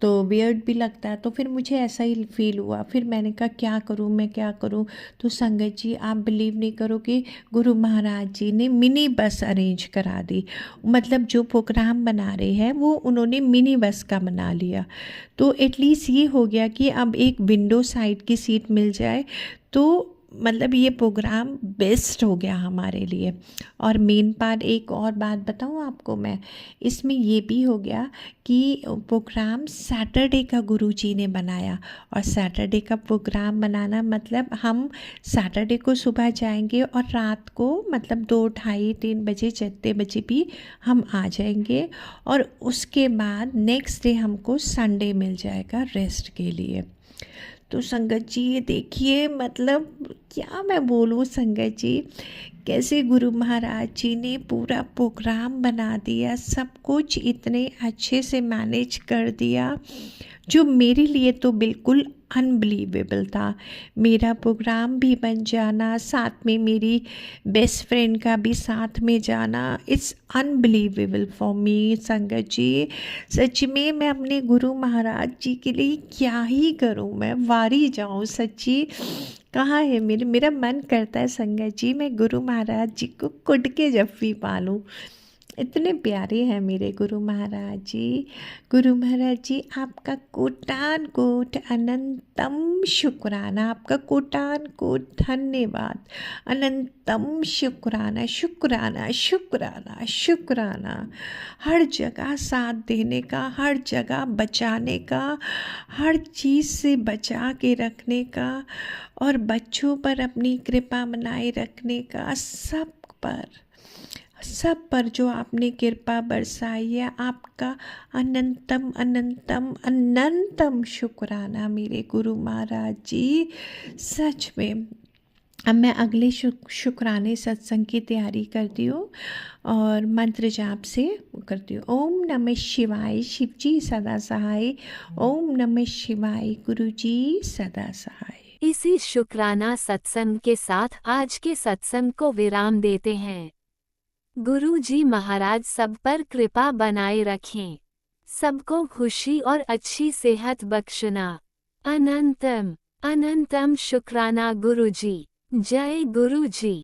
Speaker 9: तो वियर्ड भी लगता है। तो फिर मुझे ऐसा ही फील हुआ। फिर मैंने कहा क्या करूँ, मैं क्या करूँ। तो संगत जी आप बिलीव नहीं करोगे, गुरु महाराज जी ने मिनी बस अरेंज करा दी। मतलब जो प्रोग्राम बना रहे हैं वो उन्होंने मिनी बस का बना लिया। तो एटलीस्ट ये हो गया कि अब एक विंडो साइड की सीट मिल जाए तो मतलब ये प्रोग्राम बेस्ट हो गया हमारे लिए। और मेन पार्ट एक और बात बताऊँ आपको मैं, इसमें ये भी हो गया कि प्रोग्राम सैटरडे का गुरुजी ने बनाया। और सैटरडे का प्रोग्राम बनाना मतलब हम सैटरडे को सुबह जाएंगे और रात को मतलब 2, 2:30, 3 बजे, 4 बजे भी हम आ जाएंगे। और उसके बाद नेक्स्ट डे हमको संडे मिल जाएगा रेस्ट के लिए। तो संगत जी ये देखिए, मतलब क्या मैं बोलूँ संगत जी, कैसे गुरु महाराज जी ने पूरा प्रोग्राम बना दिया, सब कुछ इतने अच्छे से मैनेज कर दिया जो मेरे लिए तो बिल्कुल अनबिलीवेबल था। मेरा प्रोग्राम भी बन जाना, साथ में मेरी बेस्ट फ्रेंड का भी साथ में जाना, इट्स अनबिलीवेबल फॉर मी संगत जी। सच में मैं अपने गुरु महाराज जी के लिए क्या ही करूं, मैं वारी जाऊं सच्ची। कहाँ है मेरा मन करता है संगत जी मैं गुरु महाराज जी को कुट के जफ्फी पालूं। इतने प्यारे हैं मेरे गुरु महाराज जी। गुरु महाराज जी आपका कोटान कोट अनंतम शुक्राना, आपका कोटान कोट धन्यवाद, अनंतम शुक्राना शुक्राना शुक्राना शुक्राना। हर जगह साथ देने का, हर जगह बचाने का, हर चीज़ से बचा के रखने का और बच्चों पर अपनी कृपा बनाए रखने का, सब पर सब पर जो आपने कृपा बरसाई है, आपका अनंतम अनंतम अनंतम शुक्राना मेरे गुरु महाराज जी। सच में अब मैं अगले शुक्राने सत्संग की तैयारी करती हूँ और मंत्र जाप से करती हूँ। ओम नमः शिवाय, शिव जी सदा सहाय। ओम नमः शिवाय, गुरु जी सदा सहाय।
Speaker 1: इसी शुक्राना सत्संग के साथ आज के सत्संग को विराम देते हैं। गुरु जी महाराज सब पर कृपा बनाए रखें, सबको खुशी और अच्छी सेहत बख्शना। अनंतम अनंतम शुक्राना गुरु जी। जय गुरु जी।